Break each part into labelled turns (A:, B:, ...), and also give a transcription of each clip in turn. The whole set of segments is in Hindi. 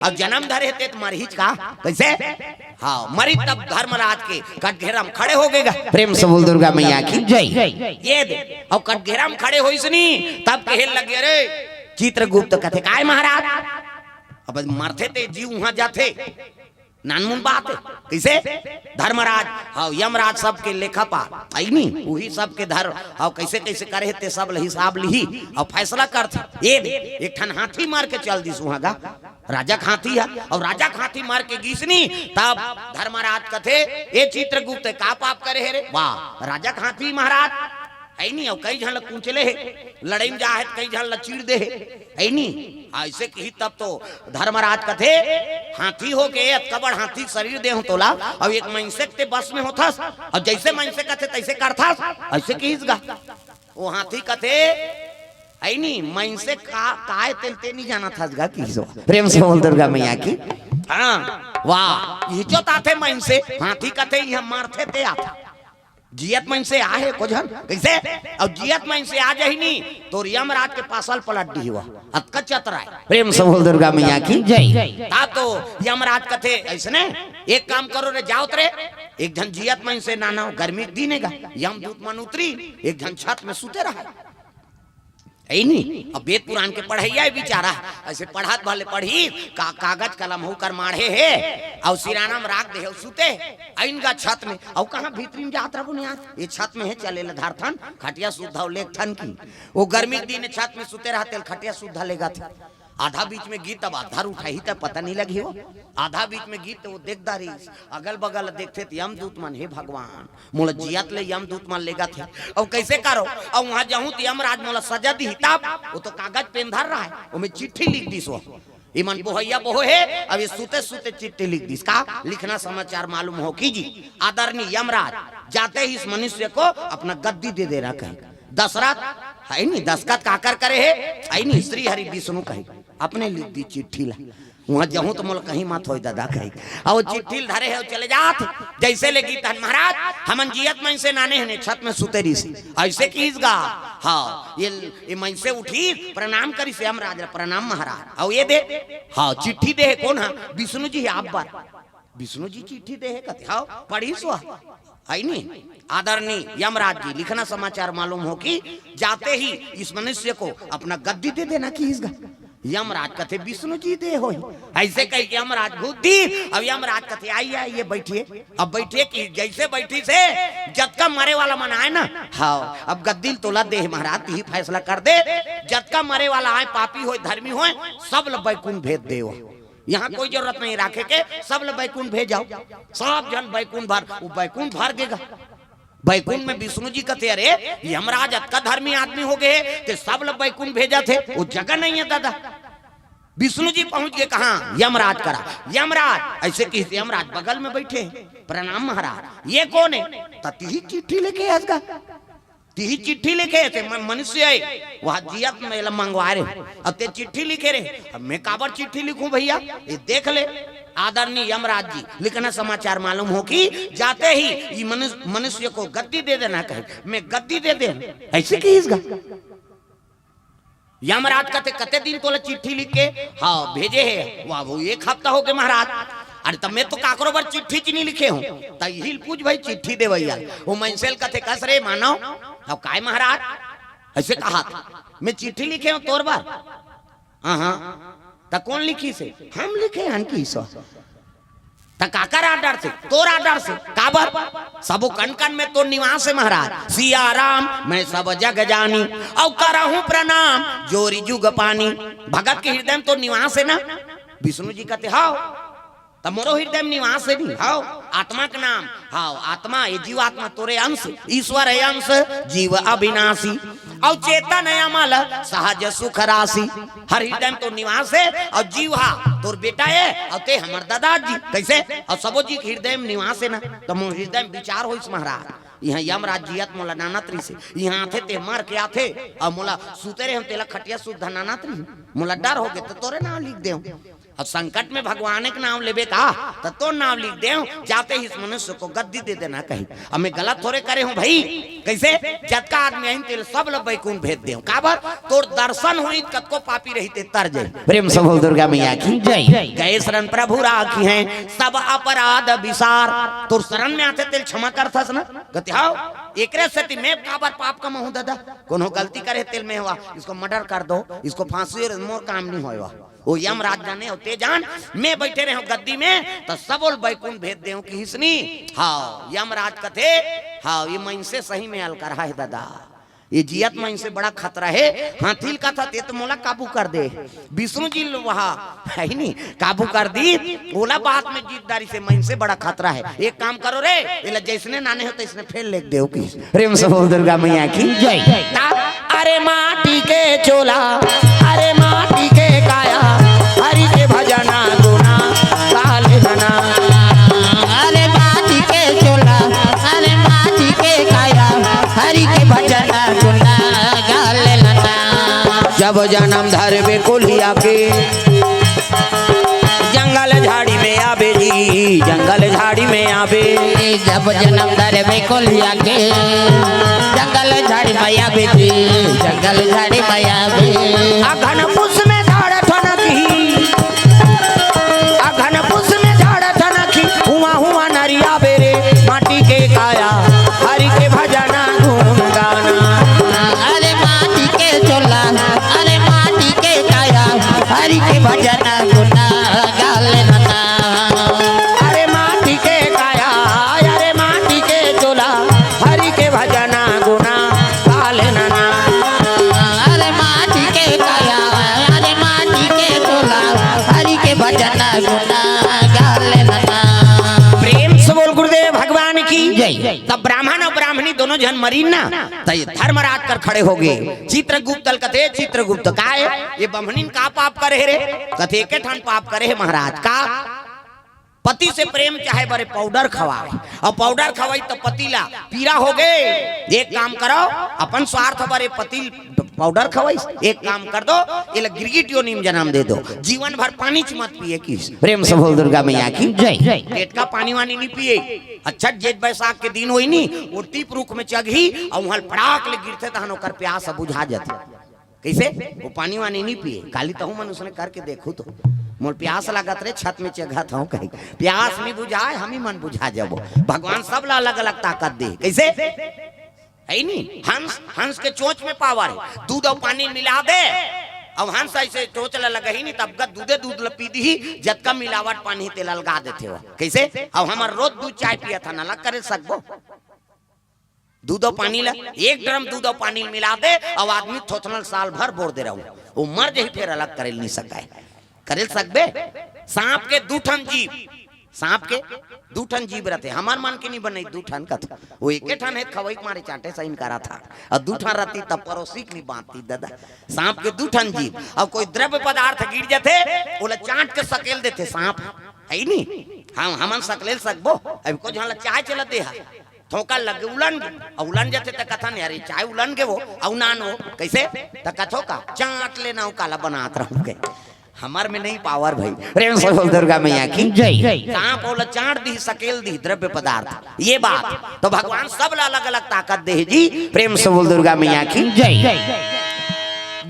A: अब जन्म धरे थे मरीज का कैसे हाँ मरी तब धर्मराज के कटघेरा में खड़े हो गएगा। प्रेम से बोल दुर्गा मैया की जय। ये दे अब कटघेरा में खड़े हो इसनी तब कहे लगे अरे चित्रगुप्त कथे काय महाराज अब मरते थे जीव वहां जाते नानमुन बात है कैसे धर्मराज हाँ यमराज सबके लेखापाल आई नहीं वही सबके धर्म हाँ कैसे कैसे करे थे सब हिसाब ली और फैसला करते ये एक ठन हाथी मार के चल दिस वहां का राजा हाथी है और राजा हाथी मार के गीसनी तब धर्मराज कथे ये चित्रगुप्त का पाप करे है रे वाह राजा हाथी महाराज है नहीं और कई झन कुंचले है लड़ाई में जा है कई झन चीड़ दे है नहीं ऐसे की तब तो धर्मराज कथे हाथी हो गए कबड़ हाथी शरीर दे हो तोला अब एक महीने ते बस में होता और जैसे महीने कथे तैसे करता ऐसे कीसगा वो हाथी कथे है नहीं महीने से काय तेलते नहीं जाना था गा किसो प्रेम से बोल दुर्गा मैया की हाँ वाह ये जो ताथे महीने से हाथी कथे ये मारते थे आता जियत मन से आए को जन कैसे और जियत मन से आ जाही नहीं तो यमराज के पासल पलट दी हुआ अतका चतरा प्रेम से बोल दुर्गा मैया की जय। ता तो यमराज कथे ऐसने एक काम करो रे जाओ रे एक जन जियत मन से नाना गर्मी दीनेगा यमदूत मन उतरी एक जन छत में सुते रहा है नहीं अब वेद पुराण के पढ़ैया बेचारा ऐसे पढ़ात वाले पढ़ी कागज कलम होकर माढ़े है और सिराना में राख दे सुते इनका छत में और कहाँ भीतरी में जात रहो ये छत में है चले धारथन खटिया सुधा लेख थन की वो गर्मी के दिन छत में सुते रहते खटिया सुधा लेगा थे आधा बीच में गीत अब आधार उठाई तब पता नहीं लगी हो आधा बीच में गीत वो देखता रही अगल बगल देखते थे यमदूत मन हे भगवान मोला जियत ले यमदूत मन लेगा थे और कैसे करो और वहां जाऊं तो यमराज मोला सजा दी तब वो तो कागज पेन धर रहा है वो में चिट्ठी लिख दी सो इमन बोहैया बोहो है अब ये सूते सूते चिट्ठी लिख दी का लिखना समाचार मालूम हो कीजिए आदरणीय यमराज जाते ही इस मनुष्य को अपना गद्दी दे दे रहा कहीं दशरथ है नहीं दशरथ काकर करे है नहीं श्री हरि विष्णु कहे अपने लिख दी चिट्ठी ला वहां जाऊं तो मोल कहीं मत हो दादा कही और चिट्ठी धरे है चले जात जैसे लेगी तन महाराज हमन जियत मन से नाने हने छत में सुते रही से ऐसे कीसगा हाँ ये मन से उठी प्रणाम करी से यमराज प्रणाम महाराज और ये दे हाँ चिट्ठी दे कौन है विष्णु जी आप बार विष्णु जी चिट्ठी दे है कथे हाँ पढ़ी सो है नहीं आदरणीय यमराज जी लिखना समाचार मालूम हो कि जाते ही इस मनुष्य को अपना गद्दी दे देना कि इसका यमराज कथे विष्णु जी दे हो ऐसे कही यमराज बुद्धि अब यमराज कथे आइए ये बैठिए अब बैठिए कि जैसे बैठी से जब का मरे वाला मन आए ना हाँ अब गद्दी तोला दे महाराज ही फैसला कर दे जब का मरे वाला आए पापी हो धर्मी हो सब लोग बैकुंठ भेज दे यहाँ कोई जरूरत नहीं रखे के सब लोग बैकुंठ भेजाओ सब जन बैकुंठ भर वो बैकुंठ भर देगा बैकुंठ में विष्णु जी कहते अरे यमराज अतका धर्मी आदमी हो गए तो सब लोग बैकुंठ भेजा थे वो जगह नहीं है दादा विष्णु जी पहुंच गए कहा यमराज करा यमराज ऐसे कि यमराज बगल में बैठे प्रणाम महाराज ये कौन है तती चिट्ठी लेके आजका ती चिट्ठी लिखे थे मनुष्य है वहां जियत में मंगवा रहे अब ते चिट्ठी लिखे रहे अब मैं काबर चिट्ठी लिखूं भैया ये देख ले आदरणीय यमराज जी लिखना समाचार मालूम हो कि जाते ही मनुष्य को गद्दी दे देना कहे मैं गद्दी दे दे ऐसे की इसका यमराज कहते कते दिन तोला चिट्ठी लिख के हाँ भेजे है वाह वो एक हफ्ता हो गए महाराज अरे तब मैं तो काकरो बार चिट्ठी नहीं लिखे हूँ तहिल पूछ भाई चिट्ठी दे भैया वो मनसेल कथे कस रे मानो अब काय महाराज ऐसे कहा था मैं चिट्ठी लिखे हूँ तोर बार हाँ तो कौन लिखी से हम लिखे हन की सो काकर आडर से तोर आडर से काबर सबो कन कन में तो निवास है महाराज सिया राम मैं सब जग जानी और करहूं प्रणाम जोरी जुग पानी भगत के हृदय में तो निवास है ना विष्णु जी कहते हाँ तब मोरो हृदय में निवास है नहीं हाँ आत्मा का नाम हाँ आत्मा ये जीवात्मा तोरे अंश ईश्वर है अंश जीव अविनाशी और चेतन है अमल सहज सुख राशि हर हृदय में तो निवास है और जीव हा तोर बेटा है और ते हमर दादाजी कैसे और सबो जी हृदय में निवास है ना तो मोर हृदय में विचार हो इस महाराज यहाँ यमराज जियत मोला नानात्री से यहाँ आते ते मार के आते और मोला सुते रहे हम तेला खटिया सुधा नानात्री मोला डर हो गए तो तोरे नाम लिख दे और संकट में भगवान के नाम लेबे का तो नाम लिख दे जाते ही इस मनुष्य को गद्दी दे देना कहीं। अब मैं गलत थोड़े करे हूँ भाई, कैसे जतका आदमी आई तेल सब लोग बैकुंठ भेज दे काबर तोर दर्शन हुई कतको पापी रहते तर जाए। प्रेम से बोल दुर्गा मैया की जय। गए शरण प्रभु राखी हैं सब अपराध विसार, तोर शरण में आते तेल क्षमा करथस ना गति हाओ एकरे से मैं काबर पाप कम हूँ दादा, कोनो गलती करे तेल में हुआ इसको मर्डर कर दो, इसको फांसी और मोर काम नहीं होगा। वो यमराज जाने होते जान मैं बैठे रहे गद्दी में तो सब बैकुंठ भेज दे कि हिसनी। हाँ यमराज कथे हाँ ये मन से सही में हल कर है दादा, ये जियत मन से बड़ा खतरा है। हाथील का था ते तो मोला काबू कर दे, विष्णु जी वहाँ है ही नहीं काबू कर दी, बोला बात में जीतदारी से मन से बड़ा खतरा है। एक काम करो रे ये जैसने नाने होते इसने फेल लिख दे की। प्रेम से बोल दुर्गा मैया की जय। अरे माटी के चोला अरे माटी के काया हरि के भजना गुना लाल घना।
B: अरे माटी के चोला अरे माटी के काया हरि के भजना गुना गाल लना।
A: जब जन्म धरबे कोलिया के जंगल झाड़ी में आबे जी, जंगल झाड़ी में आबे।
B: जब जन्म धरबे कोलिया के जंगल झाड़ी में आबे जी, जंगल झाड़ी में आबे।
A: अघन पुष में झाड़ ठनकी, अघन पुष में झाड़ ठनकी हुआ हुआ नरिया बेरे माटी के काया हरि के भजना गुण गाना।
B: अरे माटी के चोला अरे माटी के काया हरि के भजना गुना गाल लना।
A: अरे माटी के काया अरे माटी के चोला हरि के भजना गुना गाल नना।
B: अरे माटी के काया अरे माटी के चोला हरि के भजना गुना गाल लना।
A: प्रेम से बोल गुरुदेव भगवान की
B: जय।
A: तब ब्राह्मण और ब्राह्मणी दोनों जन मरी ना तो ये धर्मराज कर खड़े हो गए। चित्रगुप्त कथे चित्रगुप्त का है ये ब्राह्मणी का पाप करे रे कथे के ठान पाप करे है महाराज का पति से प्रेम चाहे बड़े पाउडर खवाए और पाउडर खवाई तो पतिला पीरा हो गए। एक काम करो अपन स्वार्थ बड़े पति पाउडर खवाई, एक काम कर दो ये गिरगिटियों नीम जन्म दे दो, जीवन भर पानी मत पिए किस। प्रेम से बोल दुर्गा मैया की जय। पेट का पानी वानी नहीं पिए। अच्छा जेठ बैसाख के दिन हुई नी वो टीप रुख में चगही और वहां पड़ाक ले गिरते तहन ओकर प्यास बुझा जाती। कैसे वो पानी वानी नहीं पिए काली तहु मन उसने करके देखू तो मोर प्यास लागत रे छत में चघा था कहीं प्यास नहीं बुझाए हम ही मन बुझा जाबो। भगवान सब ला अलग अलग ताकत दे कैसे है नहीं। हंस हंस के चोंच में पावर है, दूध और पानी मिला दे अब हंस ऐसे चोंच लगा ही नहीं तब का दूधे दूध पी दी जत का मिलावट पानी तेल लगा देते हो कैसे। अब हमार रोज दूध चाय पिया था ना अलग करे सकबो दूध और पानी ला एक ड्रम दूध और पानी मिला दे अब आदमी थोथनल साल भर बोर दे रहा वो मर जाही फिर अलग करे नहीं सका करे सकबे। सांप के दूठन जीव सांप के दूठन जीव रहते हमार मन के नहीं बने दूठन का था वो एक ठन है खवई मारे चाटे सही करा था और दूठन रहती तब पड़ोसी नहीं बांधती दादा। सांप के दूठन जीव अब कोई द्रव्य पदार्थ गिर जाते बोला चाट के सकेल देते सांप है नहीं हम हमन सकलेल सकबो अब को जहां चाय चला दे थोका लगे उलन जाते त कथा नहीं अरे चाय उलन के वो औनान हो कैसे त कथो का चाट लेना हो काला बनात रहूं के हमार में नहीं पावर भाई। प्रेम से बोल दुर्गा मैया की जय। सांप बोला चाट दी सकेल दी द्रव्य पदार्थ ये बात तो भगवान सब अलग अलग ताकत दे जी। प्रेम से बोल दुर्गा मैया की जय।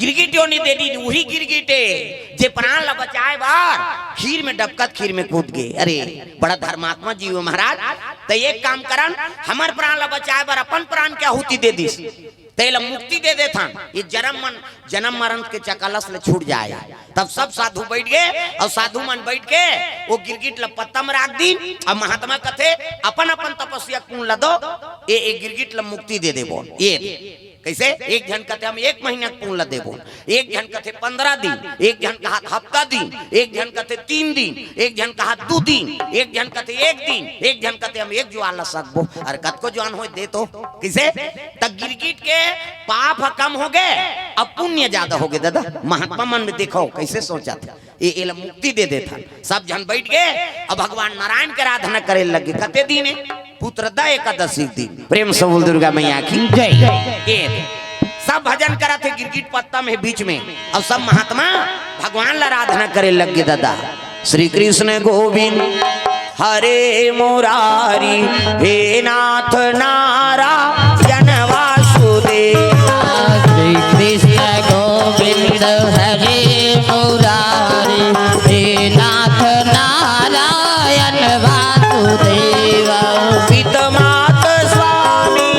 A: गिरगिटियों ने दे दी वही गिरगिटे जे प्राण ला बचाए बार खीर में डबकत खीर में कूद गए। अरे बड़ा धर्मात्मा जीव महाराज तो एक काम करन हमार प्राण ला बचाए बार अपन प्राण क्या आहुति दे दी तेल मुक्ति दे दे था ये जन्म मरण के चकलस ले छूट जाए। तब सब साधु बैठ गए और साधु मन बैठ के वो गिरगिट ला पत्ता में रख दी और महात्मा कथे अपन अपन तपस्या कौन ला दो ये गिरगिट ला मुक्ति दे देबो। ये कैसे एक जन कहते हम 1 महीना पूर्ण देबो, एक जन कहते 15 दिन, एक जन कहा हफ्ता दिन, एक जन कहते 3 दिन, एक जन कहा 2 दिन, एक जन कहते 1 दिन, एक जन कहते हम 1 ज्वाला सकबो और कत को जवान हो दे तो किसे तक गिरगिट के पाप कम हो गए अब पुण्य ज्यादा हो गए दादा। महात्मा मन में देखो कैसे सोचा था ये मुक्ति दे देता। सब जन बैठ गए और भगवान नारायण के आराधना करे लगे कते दिन है पुत्रदा एकादशी दिन। प्रेम से बोल दुर्गा मैया की जय। सब भजन करा थे गिरगिट पत्ता में बीच में और सब महात्मा भगवान ला आराधना करे लग गए दादा। श्री कृष्ण गोविंद हरे मुरारी हे नाथ नारायण वासुदेव।
B: श्री कृष्ण गोविंद हरे मुरारी हे नाथ नारायण वासुदेव।
A: पितमात स्वामी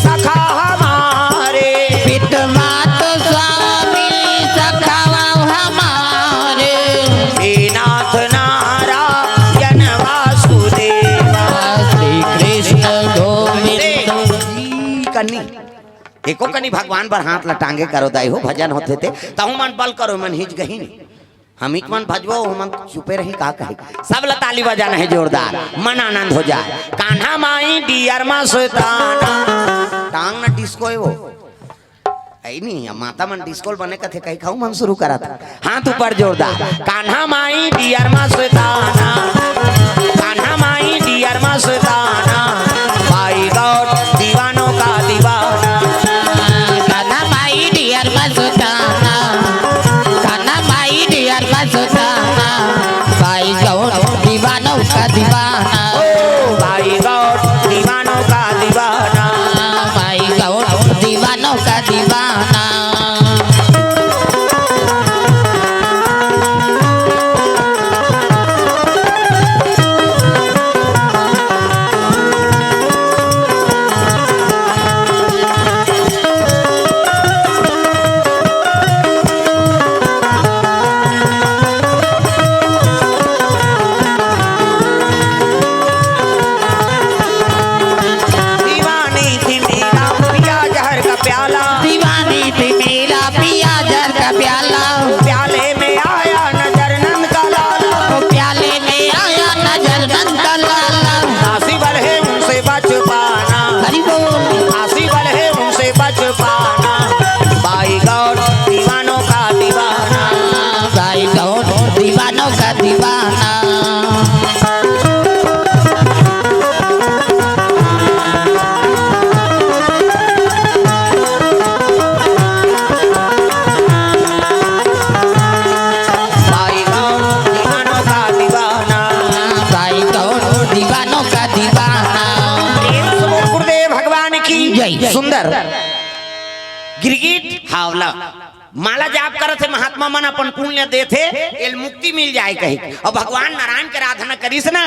A: सखा हमारे,
B: पितमात स्वामी सखा हमारे
A: हे नाथ नारायण वासुदेव।
B: श्री कृष्ण गोविंद।
A: कन्नी एको कनी भगवान पर हाथ लटांगे करो दाई हो भजन होते थे तहु मन बल करो मन हिच गही नहीं हम एक मन भजबो मन चुपे रही का कहे सब ताली बजाना है जोरदार मन आनंद हो जाए। कान्हा माई डियर मस्ताना टांग ना डिस्को है वो ऐ नहीं माता मन डिस्को बने कथे कहीं खाऊं मन शुरू करा था हाथ ऊपर जोरदार। कान्हा माई डियर मस्ताना, कान्हा माई डियर मस्ताना, भाई गौर दीवानों का दीवाना।
B: कान्हा माई डियर मस्ताना, कान्हा माई डियर मस्ताना, भाई गौर दीवानों का दीवाना।
A: ओ भाई गौर दीवानों का दीवाना,
B: भाई गौर दीवानों का दीवाना।
A: दीवानी थी मेरा पिया जहर का प्याला,
B: दीवानी थी मेरा पिया जहर का प्याला,
A: प्याले में आया नजर नंद का लाला,
B: प्याले में आया नजर नंद का लाला।
A: आसी बल है उनसे बच पाना,
B: हरि बोल।
A: आसी बल है उनसे बच पाना, भाई गौर दीवानों का दीवाना।
B: भाई गौर दीवानों का दीवाना।
A: भाई गौर दीवानों का दीवाना।
B: भाई गौर दीवानों का दीवाना।
A: गुरुदेव भगवान की
B: जय।
A: सुंदर गिरगिट हावला माला जाप करत थे महात्मा मन अपन पुण्य दे थे एल मुक्ति मिल जाए कही और भगवान नारायण के आराधना करीस ना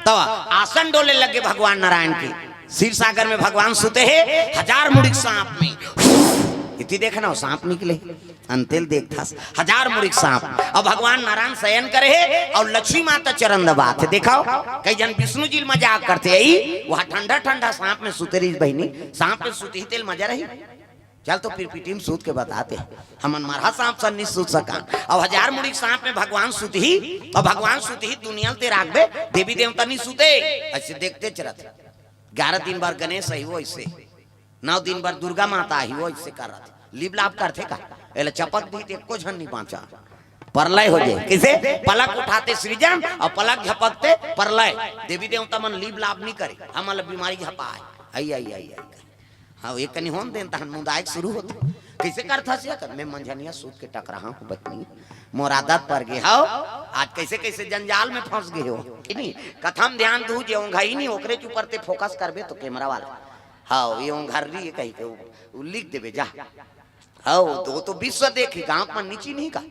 A: तो आसन डोले लगे भगवान नारायण के। क्षीर सागर में भगवान सुते हैं हजार मुड़िक सांप में इतनी देखना सांप निकले अंतेल देखता हजार मुड़िक सांप और भगवान नारायण शयन करे है और लक्ष्मी माता चरण दबाते थे। देखाओ कई जन विष्णु जी मजाक करते आई वहां ठंडा ठंडा सांप में सुते रही बहनी सांप में सुती तेल मजा रही चल तो फिर पीटी में सूत के बताते हमन मारा सांप सन नहीं सूत सका और हजार मुड़िक सांप में भगवान सुत ही और भगवान सुत ही दुनिया ते राखबे देवी देवता नहीं सुते ऐसे देखते चलते 11 दिन बार गणेश आई वो ऐसे 9 दिन बार दुर्गा माता आई वो ऐसे कर रहा लिप लाप करते का एले चपक दी एको झन नहीं बाँचा परलय हो जाए किसे पलक उठाते सृजन और पलक झपकते परलय देवी देवता मन लिप लाप नहीं करे हमारा बीमारी झपाए आई आई आई आई हाँ एक कनी होन देन तहन मुदायक शुरू होते कैसे करता से कर मैं मंझनिया सूत के टक रहा हूँ बतनी मोर आदत पर गए हाओ आज कैसे कैसे जंजाल में फंस गए हो नहीं कथम ध्यान दू जे ओंघाई नहीं ओकरे के ऊपर ते फोकस करबे तो कैमरा वाला हाओ ये ओंघर रही कही के उ लिख देबे जा हाओ तो विश्व देखी गांव में नीची नहीं का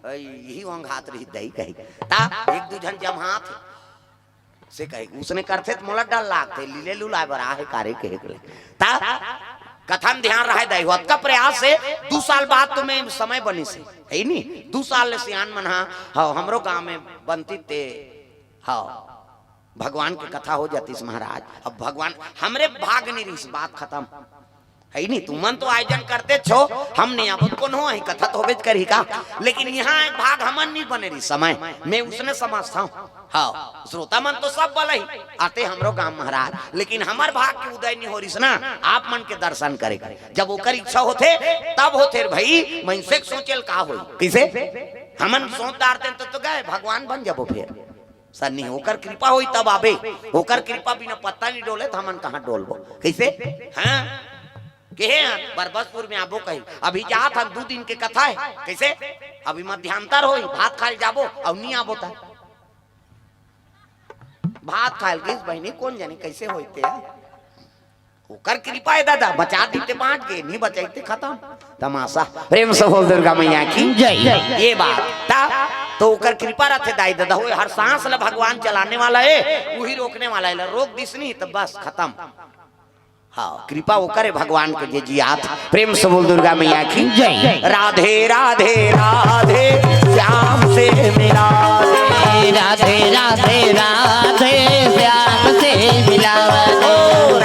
A: यही ओंघात रही दही कही ता एक दू जन जम हाथ से कहे उसने करते तो मोला डर लागते लीले लुलाए बरा है कार्य के ता कथन ध्यान रहे दई होत का प्रयास से 2 साल बाद तो मैं समय बनी से है नहीं 2 साल ले सियान मन हां हमरो गांव में बनती ते हां भगवान की कथा हो जाती महाराज अब भगवान हमरे भाग नहीं रही बात खत्म है नहीं तुम मन तो आयोजन करते छो हमने अब कौन हो कथा तो होबे करी का लेकिन यहाँ एक भाग हमन नहीं बने रही समय मैं उसने समझता हूँ हाँ श्रोता मन तो सब बल आते हमरो गांव महाराज लेकिन हमार भाग के उदय नहीं हो रही ना आप मन के दर्शन करेगा जब ओकर इच्छा होते तब होते भाई मन से सोचल का हो किसे हमन सोच डारते तो गए भगवान बन जाबो फिर सर नहीं होकर कृपा हुई तब आबे होकर कृपा बिना पत्ता नहीं डोले तो हमन कहाँ डोलबो कैसे हाँ के बरबसपुर में आबो कही अभी जात हम 2 दिन के कथा है कैसे अभी मध्यांतर होई भात खाए जाबो और नहीं आबो ता भात खाए किस बहनी कौन जाने कैसे होते है ओकर कृपा है दादा बचा दीते बांट के नहीं बचाते खत्म तमाशा प्रेम से बोल दुर्गा मैया की जय ये बात ता तो ओकर कृपा रहते दाई दादा हो हर सांस ला भगवान चलाने वाला है वही रोकने वाला है रोक दिस नहीं तो बस खत्म हाँ कृपा वो करे भगवान के जे जियात प्रेम से बोल दुर्गा मैया की जय राधे राधे राधे श्याम से मिला
B: राधे राधे राधे श्याम से मिला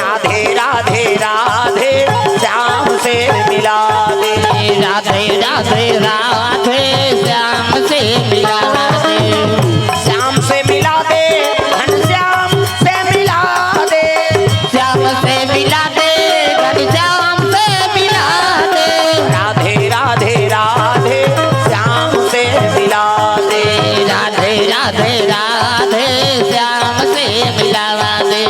A: राधे राधे राधे श्याम से मिला दे
B: राधे राधे राधे श्याम से मिला
A: श्याम से मिला दे घनश्याम से मिला दे
B: श्याम से मिला दे घनश्याम से मिला दे
A: राधे राधे राधे श्याम से मिला दे
B: राधे राधे राधे श्याम से मिला दे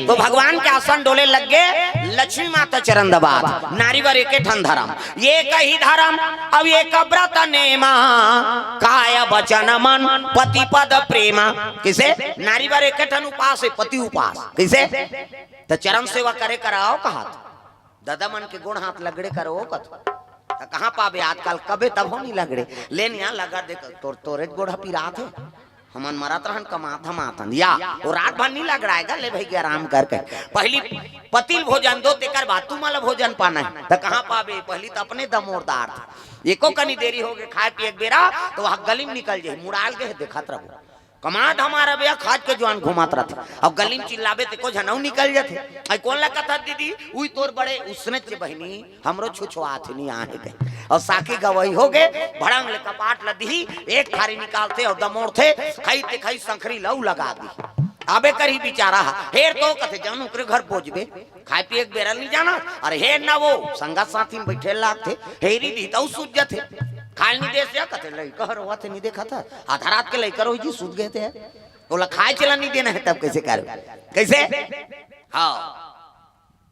A: तो भगवान के आसन डोले लग गए लक्ष्मी माता चरण दबात नारी वर एक ठन धर्म ये कही धर्म अब ये व्रत नेमा काय वचन मन पति पद प्रेमा किसे नारी वर एक ठन उपास है पति उपास किसे तो चरण सेवा करे कराओ कहा दादा मन के गुण हाथ लगड़े करो कत कहाँ पावे आजकल कबे तब हो नहीं लगड़े लेन यहाँ लगा दे तोरे गोड़ा पीरात है हमन मरत रहन कमात हम आतन या वो रात भर नहीं लग रहा ले भाई आराम करके पहली पतिल भोजन दो तेकर बाद तू माला भोजन पाना है तो कहाँ पावे पहली तो अपने दमोरदार एको कनी देरी हो गए खाए पिए बेरा तो वहाँ गली में निकल जाए मुड़ाल के देखत रहो कमात हमारा भैया खाद के जवान घुमात रहते अब गली में चिल्लावे ते को झनऊ निकल जाते आई कौन लगा था दीदी उई तोर बड़े उसने चे बहनी हमरो छुछुआत नहीं आहे गए और साकी गवई हो गए भड़ंग ले कपाट लदी एक थारी निकालते और दमोड़ थे खाई खाई संखरी लऊ लगा दी आबे कर ही बेचारा हेर तो कथे जानू करे घर पहुंचबे खाए पिए एक बेरल नहीं जाना अरे हेर ना वो संगा साथी में बैठे लाग थे हेरी दी तो सूझ जाते खाए नहीं दे से कथे लई कहर हुआ थे नहीं देखा था आधा रात के लई करो जी सूझ गए थे बोला खाए चला नहीं देना है तब कैसे कर कैसे हाँ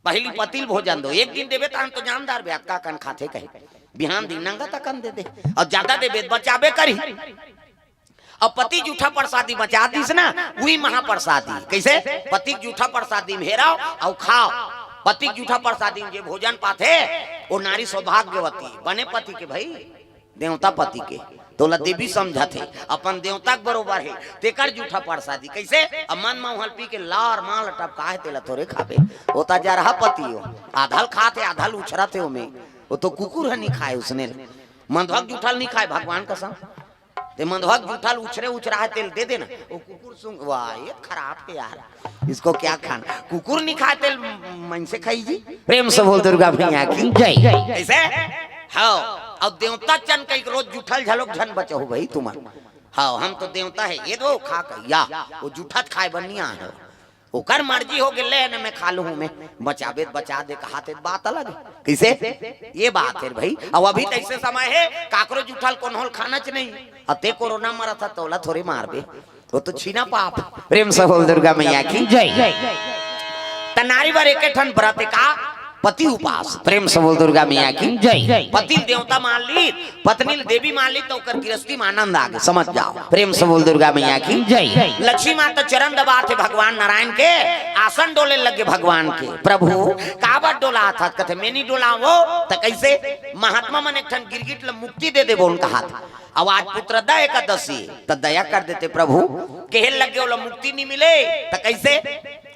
A: पहली पतिल भोजन दो एक दिन देवे तो जानदार ब्याह का कन खाते कहे बिहान दिन नंगा तक कन दे दे और ज्यादा देवे बचावे करी अब पति जूठा प्रसादी बचा दीस ना वही महाप्रसादी कैसे पति जूठा प्रसादी में हेराओ और खाओ पति जूठा प्रसादी में भोजन पाते वो नारी सौभाग्यवती बने पति के भाई देवता पति के तोला देवी समझा थे अपन देवता के बरोबर है तेकर जूठा प्रसादी कैसे अब मन में पी के लार माल टपका है तेला थोड़े खाबे होता जा रहा पति हो आधल खाते आधल उछरा थे में वो तो कुकुर है नहीं खाए उसने मंधवक जूठल नहीं खाए भगवान कसम ते मंधवक जूठल उछरे उछरा है तेल दे देना वो कुकुर सुन वाह ये खराब है यार इसको क्या खाना कुकुर नहीं खाए तेल मन से खाई जी प्रेम से बोल दुर्गा भैया की जय कैसे हाँ और देवता चन कई रोज जूठल झलोक झन बचो भाई तुम्हार हाँ हम तो देवता है ये दो खा कर या वो जूठत खाए बनिया है ओकर मर्जी हो गए न मैं खा लू मैं बचावे बचा दे कहाते बात अलग कैसे ये बात है भाई अब अभी तो ऐसे समय है काकरो जूठल कौन होल खाना च नहीं अते कोरोना मरा था तोला थोड़े मार बे वो तो छीना पाप प्रेम से बोल दुर्गा मैया की जय तनारी वर एक ठन व्रत का पति उपास प्रेम से बोल दुर्गा मैया की जय पति देवता मान ली पत्नी देवी मान ली तो कर गृहस्थी में आनंद आ गए समझ जाओ प्रेम से बोल दुर्गा मैया की जय लक्ष्मी माता चरण दबाते भगवान नारायण के आसन डोले लगे भगवान के प्रभु काबत डोला था कथे मैं नहीं डोला वो तो कैसे महात्मा मन एक ठन गिरगिट मुक्ति दे दे उनका हाथ अब आज पुत्र दा एकादशी तो दया कर देते प्रभु केहल लगे ओला मुक्ति नहीं मिले तो कैसे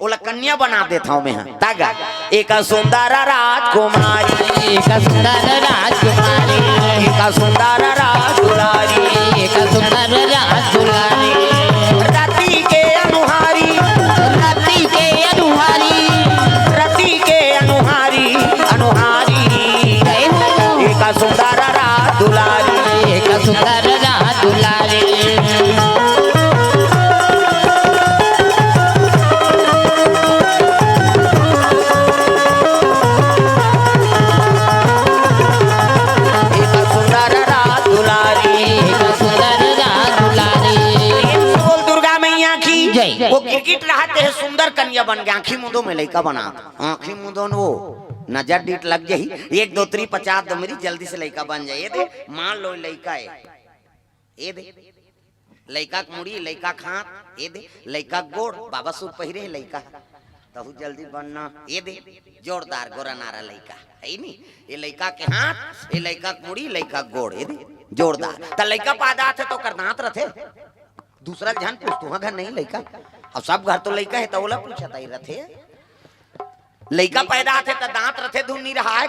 A: ओला कन्या बना देता हूँ मैं तागा एक सुंदर राजकुमारी
B: एक सुंदर राजकुमारी
A: एक सुंदर राजकुमारी
B: एक सुंदर राजकुमारी
A: रति के अनुहारी
B: रति के अनुहारी
A: रति के अनुहारी अनुहारी एक चाहते हैं सुंदर कन्या बन गया, आंखी मुंदो में लड़का बना, आंखी मुंदो वो नजर डीट लग जाही 1 2 3 50 दो मेरी जल्दी से लड़का बन जाए। ये दे मान लो लड़का है, ये दे लड़का मुड़ी, लड़का खात, ये दे लड़का गोड़, बाबा सूट पहिरे लड़का तहु जल्दी बनना। ये दे जोरदार गोरा नारा लड़का है नी, ये लड़का के हाथ, ये लड़का मुड़ी, लड़का गोड़, ये दे जोरदार। त लड़का पैदा थे तो कर दांत रथे, दूसरा ध्यान पूछ घर नहीं लड़का, अब सब घर तो लड़का है तो ओला पूछता ही रथे। लड़का पैदा थे तो दांत रथे धुन नहीं रहा है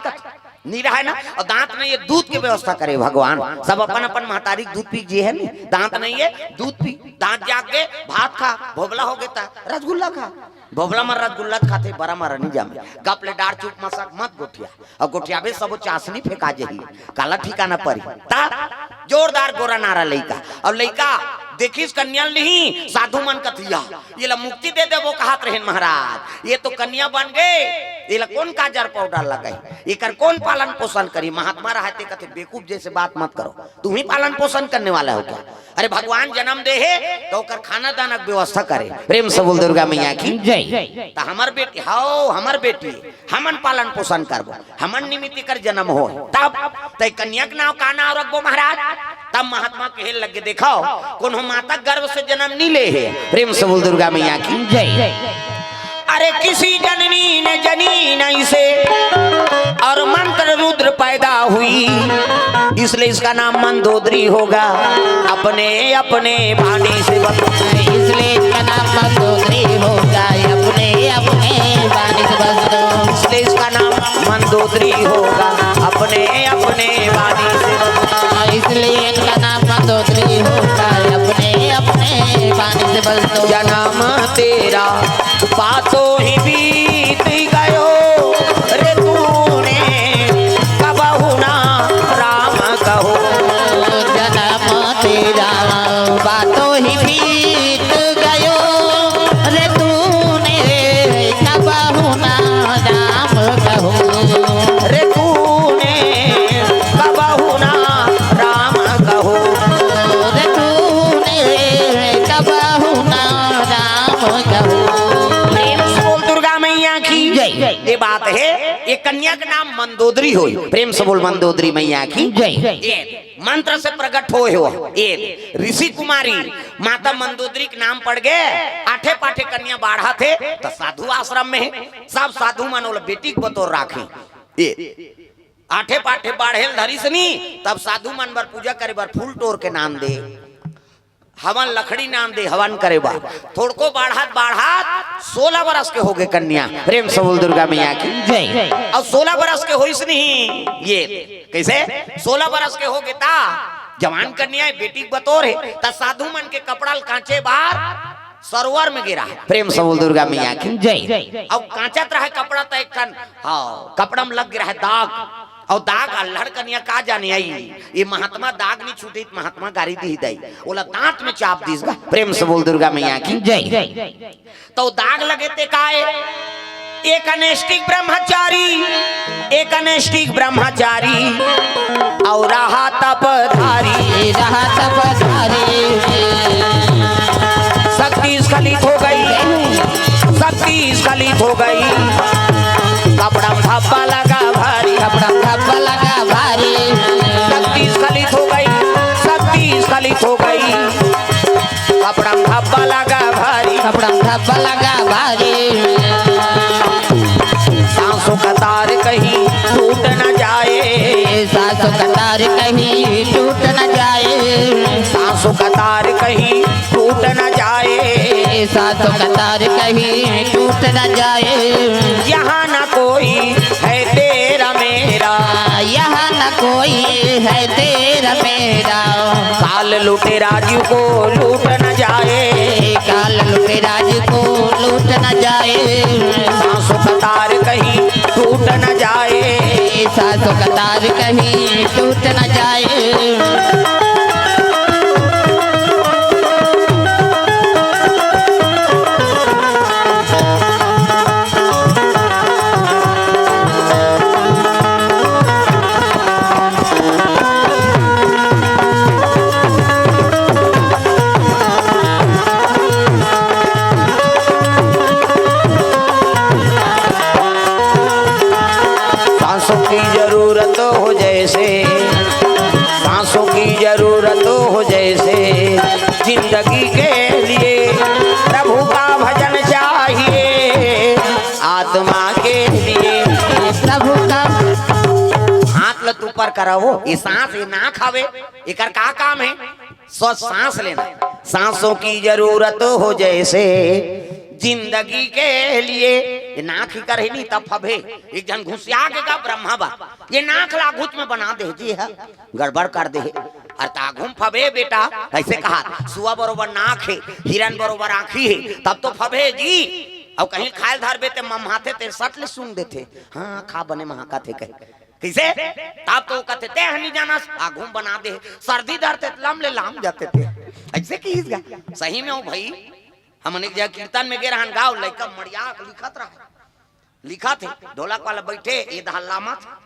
A: नहीं रहा है ना, और दांत नहीं है दूध की व्यवस्था करे भगवान, सब अपन अपन महतारी दूध पी जी है नहीं, दांत नहीं है दूध पी, दांत जाके भात खा, भोबला हो गया रसगुल्ला खा, भोबला मर रसगुल्ला खाते बड़ा मर नहीं जामे गपले डार चुप मसक मत गोठिया, और गोठिया भी सब चाशनी फेंका जही काला ठिकाना परी ता जोरदार गोरा नारा लइका। और लइका देखिस कन्या नहीं साधु मन कथिया ये ला मुक्ति दे दे वो कहत रहे महाराज, ये तो कन्या बन गए, ये ला कौन काजर पाउडर लगाई, ये कर कौन पालन पोषण करी। महात्मा रहते कहते बेवकूफ जैसे बात मत करो, तुम ही पालन पोषण करने वाला हो क्या। अरे भगवान जन्म दे है तो कर खाना दाना व्यवस्था करे। प्रेम से बोल दुर्गा मैया की जय। तो हमार बेटी हाओ हमार बेटी हमन पालन पोषण करबो, हमन निमित्त कर जन्म हो, तब तय कन्या के नाम का नाम रखबो महाराज। तब महात्मा कहे लगे देखाओ कौन माता गर्भ से जन्म नहीं ले है। प्रेम से बोल दुर्गा मैया की जय। अरे किसी जननी ने जनी नहीं से और मंत्र रुद्र पैदा हुई, इसलिए इसका नाम मंदोदरी होगा, अपने अपने वाणी से
B: इसलिए इसका नाम मंदोदरी होगा, अपने अपने वाणी से बस दो।
A: इसलिए इसका नाम मंदोदरी होगा, अपने अपने वाणी से,
B: इसलिए इनका नाम मंदोदरी होगा, अपने अपने वाणी से बस दो।
A: जन्म तेरा बातों ही बीत गयो रे तूने कबहु ना राम कहो।
B: जन्म तेरा बातों ही बीत गयो रे तूने कबहु ना राम कहो।
A: रे तूने कबहु ना राम कहो।
B: रे तूने कबहु ना राम कहो।
A: दुर्गा मैया की ये बात है, ये कन्या का नाम मंदोदरी हो। प्रेम से बोल मंदोदरी मैया की जय। मंत्र से प्रकट हो ये ऋषि कुमारी माता मंदोदरी के नाम पड़ गए। आठे पाठे कन्या बाढ़ा थे तो साधु आश्रम में सब साधु मानो बेटी को बतौर राखे। ये आठे पाठे बाढ़ेल धरी से नहीं, तब साधु मन बर पूजा करे बर फूल टोर के नाम दे, हवन लकड़ी नाम दे हवन करे बा। थोड़को बाढ़ात बाढ़ात 16 बरस के हो गए कन्या। प्रेम से बोल दुर्गा मैया की जय। और 16 बरस के होइस नहीं, ये कैसे 16 बरस के हो गए ता जवान कन्या बेटी बतौर है ता साधु मन के कपड़ा कांचे बाहर सरोवर में गिरा। प्रेम से बोल दुर्गा मैया की जय। अब कांचत रहा कपड़ा तो एक हाँ कपड़ा में लग गिरा है दाग, और दाग अल्हड़ कन्या का जाने आई, ये महात्मा दाग नहीं छूटे महात्मा गाड़ी दी दई ओला दांत में चाप दीस गा। प्रेम से बोल दुर्गा मैया की जय। तो दाग लगे ते काए, एक अनैष्टिक ब्रह्मचारी, एक अनैष्टिक ब्रह्मचारी और रहा तपधारी,
B: रहा तपधारी।
A: शक्ति स्खलित हो गई, शक्ति स्खलित हो गई, कपड़ा धब्बा लगा भारी,
B: कपड़ा धब्बा लगा भारी।
A: शक्ति स्खलित हो गई, शक्ति स्खलित हो गई, कपड़ा धब्बा लगा भारी,
B: कपड़ा धब्बा लगा भारी।
A: सांसों का तार कहीं टूट न जाए,
B: सांसों का तार कहीं टूट न जाए,
A: सांसों का तार कहीं टूट न जाए,
B: सांसों का तार कहीं टूट न जाए।
A: यहाँ न कोई है तेरा मेरा,
B: यहाँ न कोई है तेरा मेरा,
A: काल लुटे राजू को लूट न जाए,
B: काल लुटे राज को लूट न जाए,
A: सांसों का तार कहीं टूट न जाए,
B: सांसों का तार कहीं टूट न जाए।
A: ऊपर करावो। ये सांस ये ना खावे, एकर का काम है? स्वस्थ सांस लेना। सांसों की जरूरत हो जैसे जिंदगी के लिए। ये नाक ही करे नहीं तब फबे। एक जन घुसिया के का ब्रह्मा बा, ये नाक लागुत में बना दे जी है, गड़बड़ कर दे। और ताघुम फबे बेटा, ऐसे कहा सुआ बरोबर नाक है, हिरन बरोबर आँखी है, तब तो फबे जी। और कहीं खायल धर बेते ममहाते तेरे सट ले सुन देते, हाँ खा बने महाका थे कहे कैसे, तब तो कहते ते हनी जाना आघुम बना दे। सर्दी धरते लम ले लाम जाते थे, ऐसे की सही में हो भाई। हमने जब कीर्तन में गे रहन गाँव लड़का मड़िया लिखा थे, ढोलक वाला बैठे ये हल्लामा था,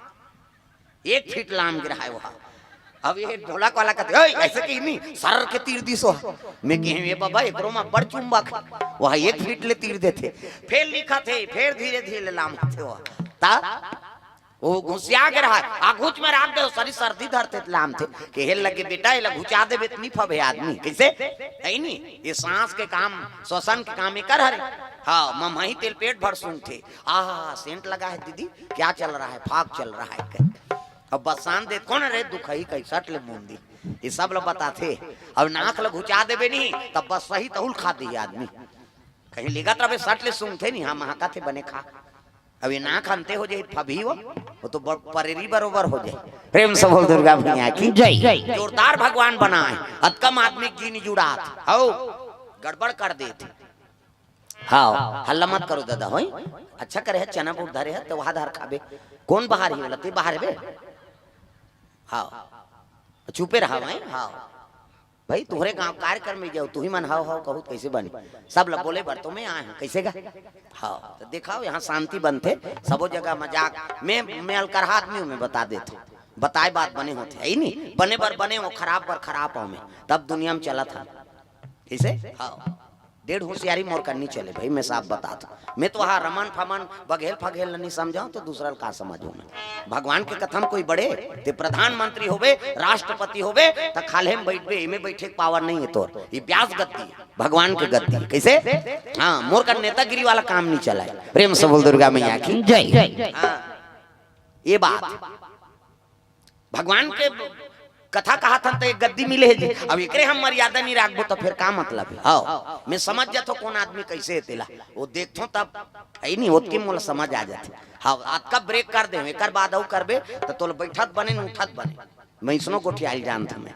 A: 1 फीट लाम गिरा है वहाँ। अब ये ढोलक वाला कहते ऐसे कहीं नहीं, सर के तीर दिसो मैं कहे ये बाबा एकरो में बड़ चुंबक वहाँ 1 फीट ले तीर देते। फिर लिखा थे, फिर धीरे धीरे लाम थे वहाँ, वो घुसिया के रहा आघुच में राख दे सारी सर्दी धरते लाम थे कि हेल लगे बेटा ये घुचा दे नहीं फबे आदमी कैसे है नहीं। ये सांस के काम श्वसन के काम कर हरे। हाँ मम्मी तेल पेट भर सुन थे, आहा सेंट लगा है दीदी, क्या चल रहा है? फाग चल रहा है। अब बसान दे कौन रे दुखई कैसा ले मुंदी, ये सब लोग बताते। अब नाक ल घुचा देवे नहीं तब बस सही तहुल खा दी आदमी, कहीं लिगत रहे सट ले सुन थे नहीं, हाँ महाका थे बने खा। अब ये नाक अंते हो जाए फभी वो तो परेरी बरोबर हो जाए। प्रेम से बोल दुर्गा भैया की जय। जोरदार भगवान बना है, अतकम आदमी जी नहीं जुड़ा हो गड़बड़ कर देते। हाँ हल्ला मत करो दादा हो, अच्छा करे है चना बुट धरे है तो वहां धार खाबे, कौन बाहर ही बोला बाहर बे। हाँ चुपे रहा भाई। हाँ भाई तुम्हारे गांव कार्यक्रम में जाओ, तू ही मन हाउ हाउ कहूँ कैसे बने, सब लोग बोले बर तो मैं आए हैं कैसे गा। हाँ तो दिखाओ यहाँ शांति बनते, सबो जगह मजाक मैं अलकरहा आदमी हूँ, मैं बता देते, बताए बात बने होते है नहीं, बने बर बने वो खराब बर खराब हो में, तब दुनिया में चला था कैसे। हाँ 1.5 होशियारी मोर करनी चले भाई, मैं साफ बताता। मैं तो वहाँ रमन फमन बघेल फघेल नहीं समझाऊं तो दूसरा का समझू मैं। भगवान के कथम कोई बड़े ते प्रधानमंत्री होवे, राष्ट्रपति होवे तो खाले में बैठ इमे बैठे पावर नहीं है तोर, ये ब्यास गद्दी भगवान के गद्दी कैसे। हाँ मोर का नेतागिरी वाला काम नहीं चला है। प्रेम से बोल दुर्गा मैया की जय। हाँ ये बात भगवान के कथा कहा था तो एक गद्दी मिले है जी। अब एकरे हम मर्यादा नहीं राखबो तो फिर का मतलब है। हाँ मैं समझ जाता कौन आदमी कैसे तेला वो देखो तब है नहीं होत के मोला समझ आ जाती। हाँ आज कब ब्रेक कर दे एक बाद करबे तो तोल बैठत बने न उठत बने, मैं इसनो को ठियाल जान था मैं।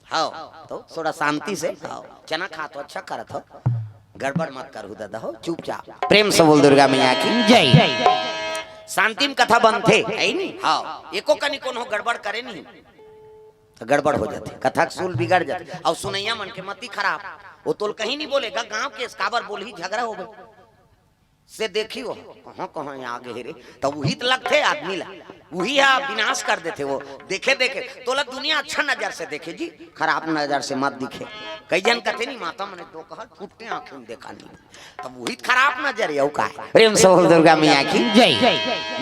A: हाँ तो थोड़ा शांति से हाँ चना खा तो अच्छा करत हो, गड़बड़ मत करू दादा हो चुपचाप। प्रेम से बोल दुर्गा मैया की जय। शांति में कथा बनते है नहीं। हाँ एको कनी कौन हो गड़बड़ करे नहीं तो गड़बड़ हो जाते, कथा सूल बिगड़ जाते। और सुनैया मन के मती खराब, वो तोल कहीं नहीं बोलेगा, गांव के काबर बोल ही झगड़ा हो गए से देखी हो कहाँ कहाँ आगे हेरे तो वही तो लगते आदमी ला, वही विनाश कर देते। वो देखे देखे तोला दुनिया अच्छा नजर से देखे जी, खराब नजर से मत दिखे। कई जन कहते नहीं माता मैंने तो कहा फूटते आंखें में देखा नहीं, तब वही खराब नजर है का। प्रेम से बोल दुर्गा मैया की जय।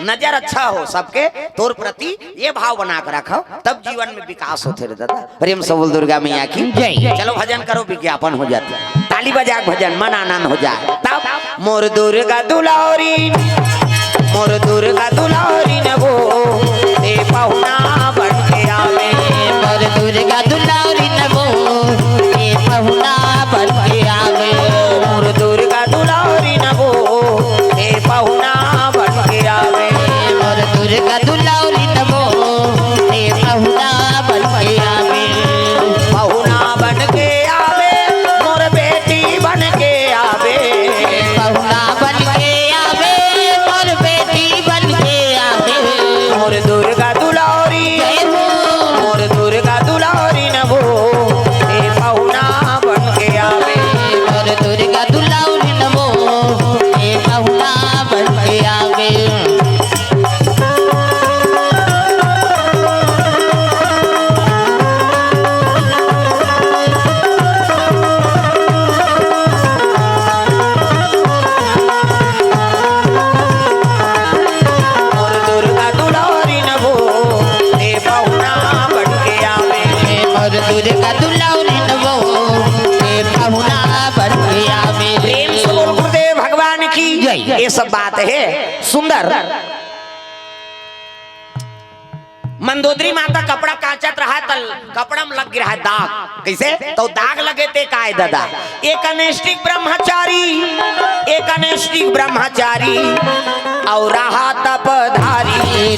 A: नजर अच्छा हो सबके तोर प्रति ये भाव बना कर रखो तब जीवन में विकास होते रहे दादा। प्रेम से बोल दुर्गा मैया की जय। चलो भजन करो, विज्ञापन हो जाता है, ताली बजा भजन मन आनंद हो जाए तब। मोर दुर्गा दुलारी, मोर दुर्गा दुलारी न वो ए पहुना बन के आवे,
B: मोर दुर्गा दुलारी न वो ए पहुना बन के आवे,
A: मोर दुर्गा दुलारी न वो ए पहुना बन के आवे,
B: मोर दुर्गा दुलारी न वो ए पहुना बन के आवे,
A: पहुना बन के आवे, मोर बेटी बन के आवे,
B: पहुना बन के आवे, मोर बेटी बन के आवे,
A: मोर दुर्गा दुलारी, मोर दुर्गा दुलारी न वो ए पहुना बन के आवे,
B: मोर दुर्गा दुलारी न वो ए पहुना बन के आवे।
A: दुर्गा दुलारी न वो ए पहुना बन के आवे। प्रेम से बोल गुरुदेव भगवान की जय। ये सब बात है सुंदर। मंदोदरी माता कपड़ा काचत रहा तल कपड़ा में लग रहा है दाग। कैसे? तो दाग लगे ते काय दादा। एक अनैष्टिक ब्रह्मचारी और रहा तपधारी,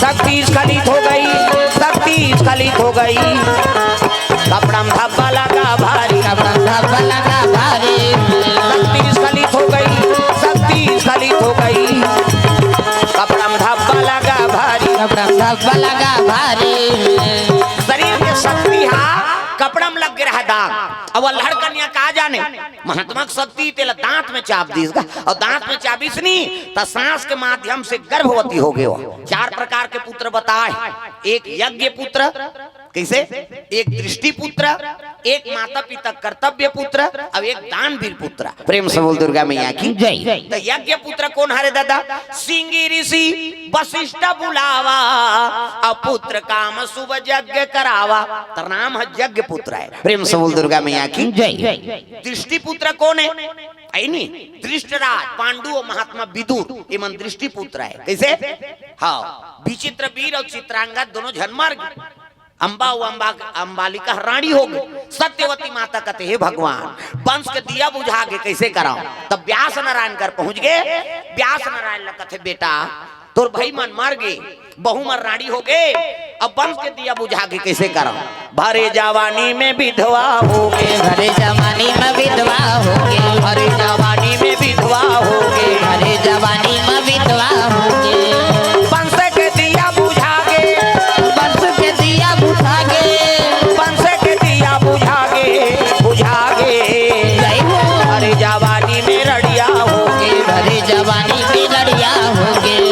A: शक्ति स्खलित हो गई, शक्ति स्खलित हो गई, कपड़ा में धब्बा लगा भारी, शक्ति स्खलित हो गई, शक्ति स्खलित हो गई, कपड़ा में धब्बा लगा भारी, शरीर के शक्ति हा कपड़ा में लग रहा दाग। अब लहड़ कन्या कहा जाने महात्मा शक्ति तेला दांत में चाप दीसगा और दांत में चाबिस नहीं तो सांस के माध्यम से गर्भवती हो गए। 4 प्रकार के पुत्र बताए, एक यज्ञ पुत्र, कैसे? एक दृष्टि पुत्र, एक माता पिता कर्तव्य पुत्र और एक दानवीर पुत्र। प्रेम से बोल दुर्गा मैया की जय। तो यज्ञ पुत्र कौन हरे दादा? सिंगी ऋषि वशिष्ठ बुलावा और पुत्र काम शुभ यज्ञ करावा, तर नाम है यज्ञ पुत्र है। प्रेम से बोल दुर्गा मैया की जय। दृष्टि पुत्र कौन है? दृष्टराज, पांडु और महात्मा विदुर ये मन दृष्टि पुत्र है। कैसे? हाँ, विचित्र वीर और चित्रांगद दोनों जन्मार्ग, अंबालिका रानी हो गई। सत्यवती माता कहते हे भगवान वंश के दिया बुझा के कैसे कराओ? तब व्यास नारायण कर पहुंच गए। व्यास नारायण कहते बेटा तोर भाई मन मर गए, बहु मर रानी हो गए, अब वंश के दिया बुझा के कैसे कराओ? भरे जवानी में विधवा हो गए,
B: भरे जवानी में विधवा हो गए,
A: भरे जवानी में विधवा हो गए,
B: भरे जवानी में विधवा हो गए,
A: वंश के दिया बुझा के,
B: वंश के दिया बुझा के,
A: वंश के दिया बुझा के
B: जय हो।
A: भरे जवानी में रड़िया हो गए,
B: भरे जवानी में लड़िया हो गए,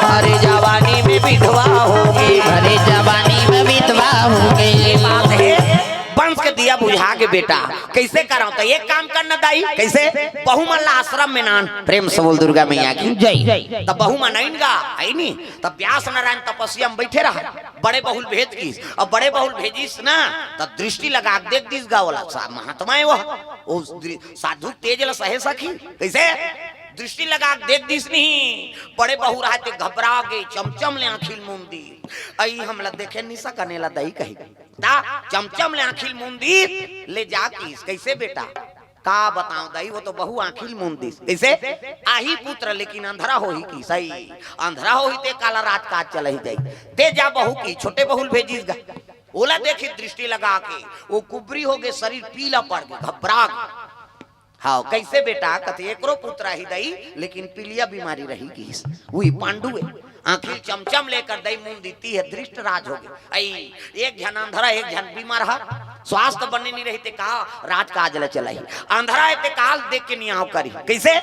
A: भरे जवानी में विधवा हो गए,
B: भरे जवानी में विधवा हो गए।
A: बात है वंश के दिया बुझा के बेटा कैसे कराओ? तो एक काम करना दाई, कैसे? बहुमल्ला आश्रम में नान। प्रेम से बोल दुर्गा मैया की जय। तब बहुमा नहीं गा आई नहीं, तब व्यास नारायण तपस्या में बैठे रहा, बड़े बहुल भेज की और बड़े बहुल भेजिस ना तब दृष्टि लगा देख दिस गा वाला महात्मा है वो साधु तेज ल सहे सखी। कैसे? दृष्टि लगा देख दिस नहीं, बड़े बहु रहते घबरा गए, चमचम ले आखिल मुंदी आई हमला देखे निशा कने ला दही कही ता चमचम ले आखिल मुंदी ले जाकी। कैसे बेटा का बताऊं दही, वो तो बहु आखिल मुंदी कैसे? आही पुत्र लेकिन अंधरा हो ही की, सही अंधरा हो ही ते काला रात काज चल ही जाई ते जा बहु की छोटे बहुल भेजिस गा ओला देखी दृष्टि लगा के वो कुबरी हो गए, शरीर पीला पड़ गए, घबरा गए। हाँ कैसे बेटा? कथे एकरो पुत्र ही दई लेकिन पीलिया बीमारी रहेगी, वही पांडु है। आखिर चमचम लेकर दई मुंह दीती है, दृष्ट राज हो गए। एक जन अंधरा एक जन बीमार है, स्वास्थ्य बनने नहीं रहते कहा राज काज ल चलाई, अंधरा है काल देख के नियाव करी। कैसे?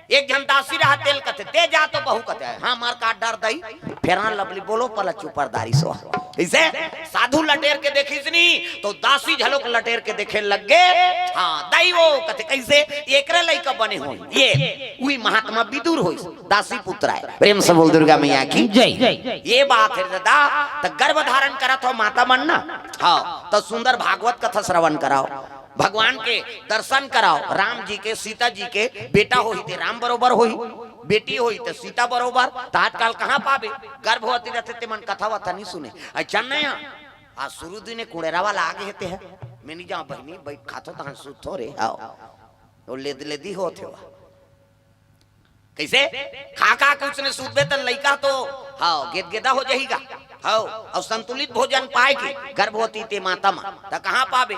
A: एक जन दासी रहा तेल कथे ते जा तो बहु कथे हाँ मार काट डर दई फेरान लबली बोलो पल चुपरदारी सो। इसे साधु लटेर के देखी नहीं तो दासी झलोक लटेर के देखे लग गए। हाँ दई वो कथे कैसे एकरे लइका बने हो ये वही महात्मा विदुर हो दासी पुत्र है। प्रेम से बोल दुर्गा मैया की जय। ये बात है दादा तो गर्भ धारण करत हो माता मन ना। हाँ तो सुंदर भागवत कथा श्रवण कराओ, भगवान के दर्शन कराओ। राम जी के सीता जी के बेटा होई थे राम बरोबर होई, बेटी होई थे सीता बरोबर। तो आजकल कहाँ पावे गर्भवती रहते ते मन कथा वथा नहीं सुने। अच्छा नया आज शुरू दिन कुड़ेरा वाला आगे हेते है मैं नहीं जाऊं बहनी बैठ खातो तहां सुतो रे आओ तो ले दी होते हो कैसे खा के उसने सूत तो लइका तो हाँ गेदा हो जाएगा। हाँ और संतुलित भोजन पाए के गर्भवती ते माता मां तो कहाँ पावे।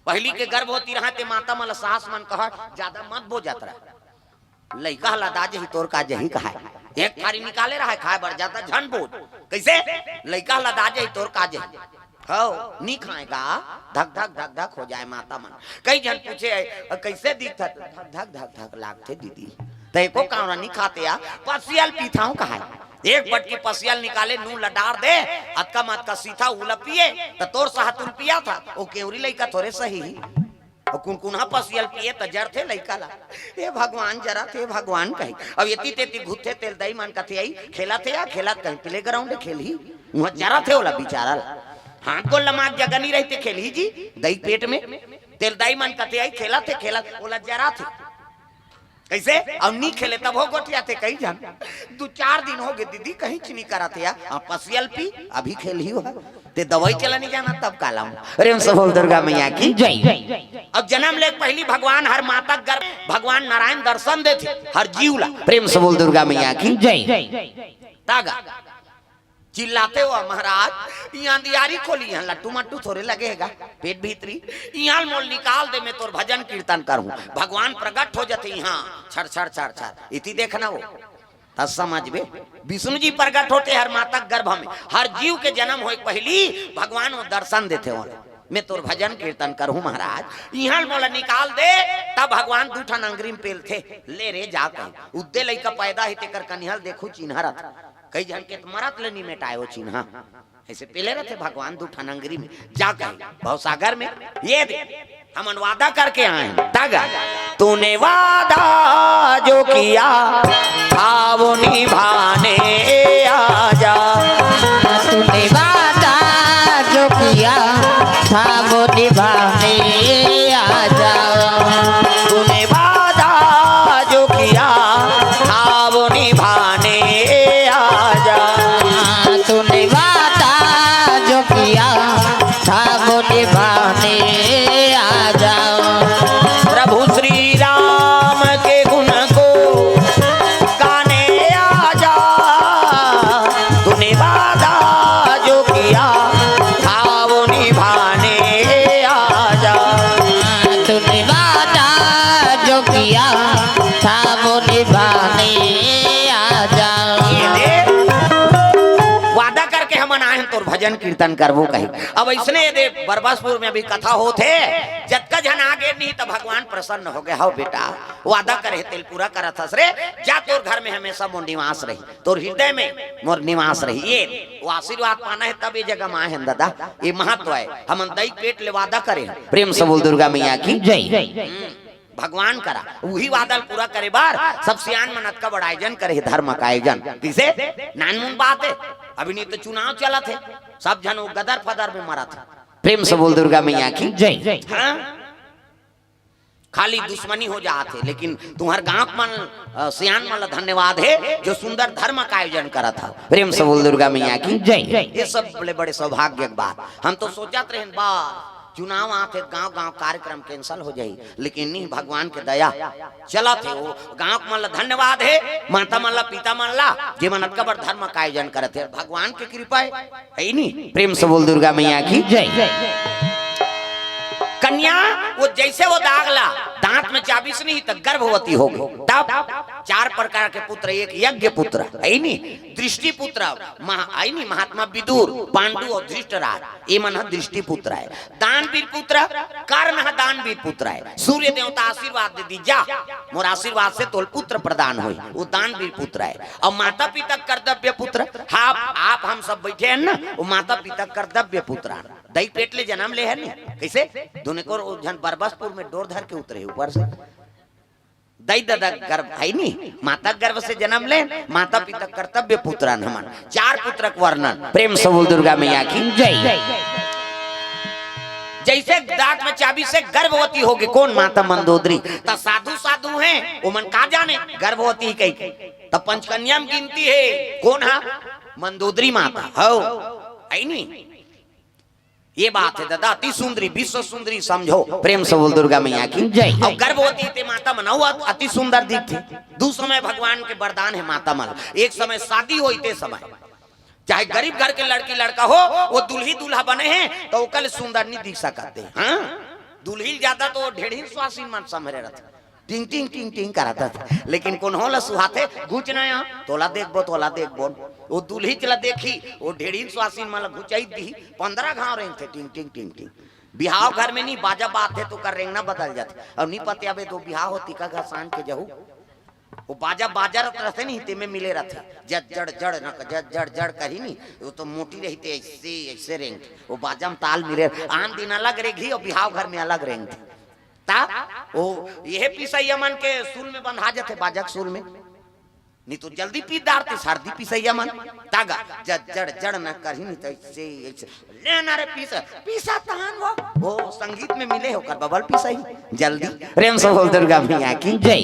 A: पहली के गर्भवती रहते माता मन सास मन कहा ज्यादा मत बो जाता रहा लइका हला दाजे ही तोर का जही कहा एक थारी निकाले रहा खाए बढ़ जाता झन बोझ। कैसे लइका हला दाजे ही तोर का जही हो नहीं खाएगा धक धक धक धक हो जाए माता मन। कई जन पूछे कैसे दिखता धक धक धक धक लागते दीदी तो एको कावना नहीं खाते या पसियल पीथाओं कहा एक बटकी पसियल निकाले नू लडार दे अतका मत का सीधा उला पिए तो तोर साहतुल पिया था वो केवरी लइका थोड़े सही और कुनकुना पसियल पिए त जर थे लइका ला ए भगवान जरा थे भगवान कही अब यति तेती घुथे तेल दही मान कथे आई खेला थे या खेला कहीं प्ले ग्राउंड खेली वहां जरा थे ओला बेचारा हाथ को लमाक जगह नहीं रहते खेली जी दही पेट में तेल दही मान कथे आई खेला थे खेला ओला जरा थे कैसे अब नहीं खेले तब हो गोटिया थे कहीं जान 2-4 दिन हो गए दीदी कहीं चीनी करा थे यार पसियल पी अभी खेल ही हो ते दवाई चला नहीं जाना तब काला अरे सब दुर्गा मैया की जय। अब जन्म ले पहली भगवान हर माता गर्भ भगवान नारायण दर्शन देते हर जीव ला प्रेम से बोल दुर्गा मैया की जय। तागा चिल्लाते हो महाराज यहाँ दियारी खोली यहाँ लट्टू मट्टू थोड़े लगेगा पेट भीतरी यहाँ मोल निकाल दे मैं तोर भजन कीर्तन करूं भगवान प्रकट हो जाते यहाँ छर छर छर छर इति देखना वो तब समझ बे विष्णु जी प्रकट होते हर माता गर्भ में हर जीव के जन्म हो पहली भगवान वो दर्शन देते हो मैं तोर भजन कीर्तन करूं महाराज यहाँ मोला निकाल दे तब भगवान दूठा अंग्री में पेल थे ले रे जाकर उद्दे लइका पैदा ही तेकर कनिहल देखो चिन्ह रथ कई जन के मरत ले नहीं मिटाए वो चिन्ह ऐसे पहले रहते भगवान दूठा अंग्री में जाकर भवसागर में ये दे हम वादा करके आए तागा तूने वादा जो किया था वो निभाने आजा
B: तूने वादा जो किया था वो निभाने आजा
A: तूने वादा जो किया था वो निभाने आजा
B: तूने वादा जो किया था वो निभाने आजा
A: प्रभु श्री राम के गुण को गाने आजा तूने वादा जो किया था वो निभाने आजा
B: तूने वादा जो किया था वो निभाने आजा
A: वादा करके हम आए हैं तोर भजन कीर्तन करबो कही अब ऐसने दे बरबसपुर में भी कथा होते जत्का जन आगे नहीं तो भगवान प्रसन्न हो गया हो बेटा वादा करे तेल पूरा करत हस रे जा तोर घर में हमेशा मोर निवास रही तोर हृदय में मोर निवास रही ये वो आशीर्वाद पाना है तब ये जगह मां है दादा ये महत्व है हम दई पेट ले वादा करे प्रेम से बोल दुर्गा मैया की जय। भगवान करा वही वादल पूरा करे बार सब सियान मनत का बड़ा आयोजन करे धर्म का आयोजन किसे नानमुन बात है अभी नहीं तो चुनाव चला थे सब जन वो गदर फदर में मरा था प्रेम से बोल दुर्गा मैया की जय। हाँ? खाली दुश्मनी हो जाते लेकिन तुम्हार गांव मन सियान मन धन्यवाद है जो सुंदर धर्म का आयोजन करा था प्रेम से बोल दुर्गा मैया की जय। ये सब बड़े बड़े सौभाग्य की बात हम तो सोचत रहे बा चुनाव आते गांव गांव कार्यक्रम कैंसल हो जाई लेकिन नहीं भगवान के दया चला थे वो गांव मन धन्यवाद है माता मन पिता मन जे मन कबर धर्म का आयोजन करते भगवान की कृपा है नहीं प्रेम से बोल दुर्गा मैया की जय। कन्या वो जैसे वो दागला दांत में चाबी से नहीं तो गर्भवती हो गई तब 4 प्रकार के पुत्र एक यज्ञ पुत्र है नहीं दृष्टि पुत्र महात्मा विदुर पांडु और धृष्टराज ये मन दृष्टि पुत्र है दानवीर पुत्र कर्ण दानवीर पुत्र है सूर्य देवता आशीर्वाद दे दी जा मोर आशीर्वाद से तोल पुत्र प्रदान हो वो दानवीर पुत्र है और माता पिता कर्तव्य पुत्र आप हम सब बैठे हैं ना वो माता पिता कर्तव्य पुत्र दही पेट ले जन्म ले है नहीं कैसे दोनों को जन बरबसपुर में डोर धर के उतरे ऊपर से दई दादा गर्भ है नहीं माता गर्भ से जन्म ले माता पिता कर्तव्य पुत्र नमन 4 पुत्र वर्णन प्रेम से बोल दुर्गा मैया की जय। जैसे दांत में चाबी से गर्भवती होगी कौन माता मंदोदरी तो साधु साधु हैं वो मन का जाने गर्भवती कही तो पंचकन्या में गिनती है कौन है मंदोदरी माता हो है नहीं ये बात है दादा अति सुंदरी विश्व सुंदरी समझो प्रेम से बोल दुर्गा मैया की जय। और गर्भवती थे माता मन अति सुंदर दिखते दू समय भगवान के वरदान है माता मन एक समय शादी हुई थे समय चाहे गरीब घर के लड़की लड़का हो वो दुल्ही दूल्हा बने हैं तो वो कल सुंदर नहीं दिख सकते हाँ दुल्ही ज्यादा तो ढेढ़ी स्वासीन मन समझे रहते टिंग टिंग टिंग टिंग कराता था लेकिन कौन होला सुहाते गुचना यहाँ तोला देखबो वो दुल्ही चला देखी वो ढेड़ी स्वासीन माला घुचाई दी 15 घाव रेंग थे टिंग टिंग टिंग टिंग बिहाव घर में नहीं बाजा बात है तो कर रेंगना बदल जाते अब नहीं पते अबे तो बिहाव होती का घसान के जहू वो बाजा बाजा रहते नहीं ते में मिले रहते जड़ जड़ जड़ न जड़ जड़ जड़ करी नहीं वो तो मोटी रहती ऐसे ऐसे रेंग वो बाजा में ताल मिले आम दिन अलग रेंगी और बिहाव घर में अलग रेंग थे ता ओ ये पिसैया मन के सूल में बंधा जाते बाजक सूल में नहीं तो जल्दी पी डारते सर्दी पिसैया मन तागा जड़ जड़ न करही नहीं तो ऐसे लेना रे पीसा तहान वो संगीत में मिले होकर बबल पिसई जल्दी प्रेम से बोल दुर्गा मैया की जय।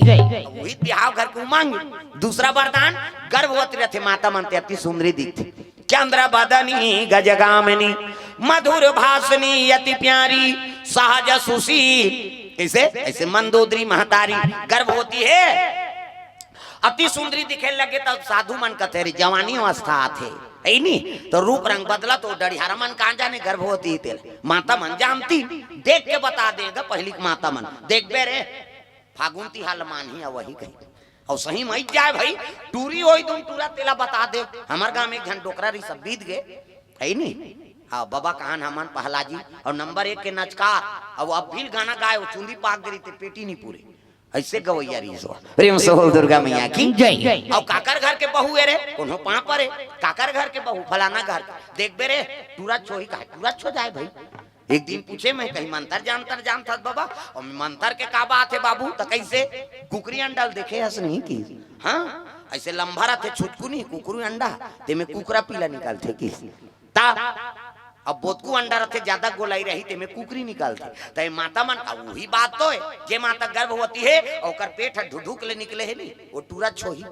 A: वही बिहाव घर को मांग दूसरा वरदान गर्भवती रहते माता मन अति सुंदरी दिखती चंद्र बदनी गजगामिनी मधुर भाषणी अति प्यारी सहज सुशील ऐसे ऐसे मंदोदरी महतारी गर्भवती है अति सुंदरी दिखे लगे तब साधु मन कहते रे जवानी अवस्था आथे ऐ नहीं तो रूप रंग बदला तो डढ़ियारा मन कहां जाने गर्भवती तेल माता मन जानती देख के बता देगा पहली माता मन देख बे रे फागुनती हाल मानही वही कही और सही मई जाए भाई टूरी होई तुम टूरा तेला बता दे हमार गांव में एक घंटा डोकरा री सब बीत गए है नहीं हाँ बाबा कहान हमन पहला जी और नंबर 1 के नचकार अब अब भी गाना गाए चुंदी पाक गई थे पेटी नहीं पूरे ऐसे गवैया रीसो प्रेम से बोल दुर्गा मैया की जय। और काकर घर के बहू है रे कोनो पा पर काकर घर के बहू फलाना घर देख बे रे टूरा छोही का टूरा छो जाए भाई एक दिन पूछे मैं कहीं मंतर जानता बाबा और मंतर के का बात है बाबू तो कैसे कुकरी अंडल देखे हस नहीं की हाँ ऐसे लंबा रहते छुटकू नहीं कुकरी अंडा ते में कुकरा पीला निकालते की ता अब बोतकू अंडा रहते ज्यादा गोलाई रही ते में कुकरी निकालते ते माता मन का वही बात तो है जे माता गर्भवती है और पेट ढुढुक ले निकले है नहीं वो टूरा छोही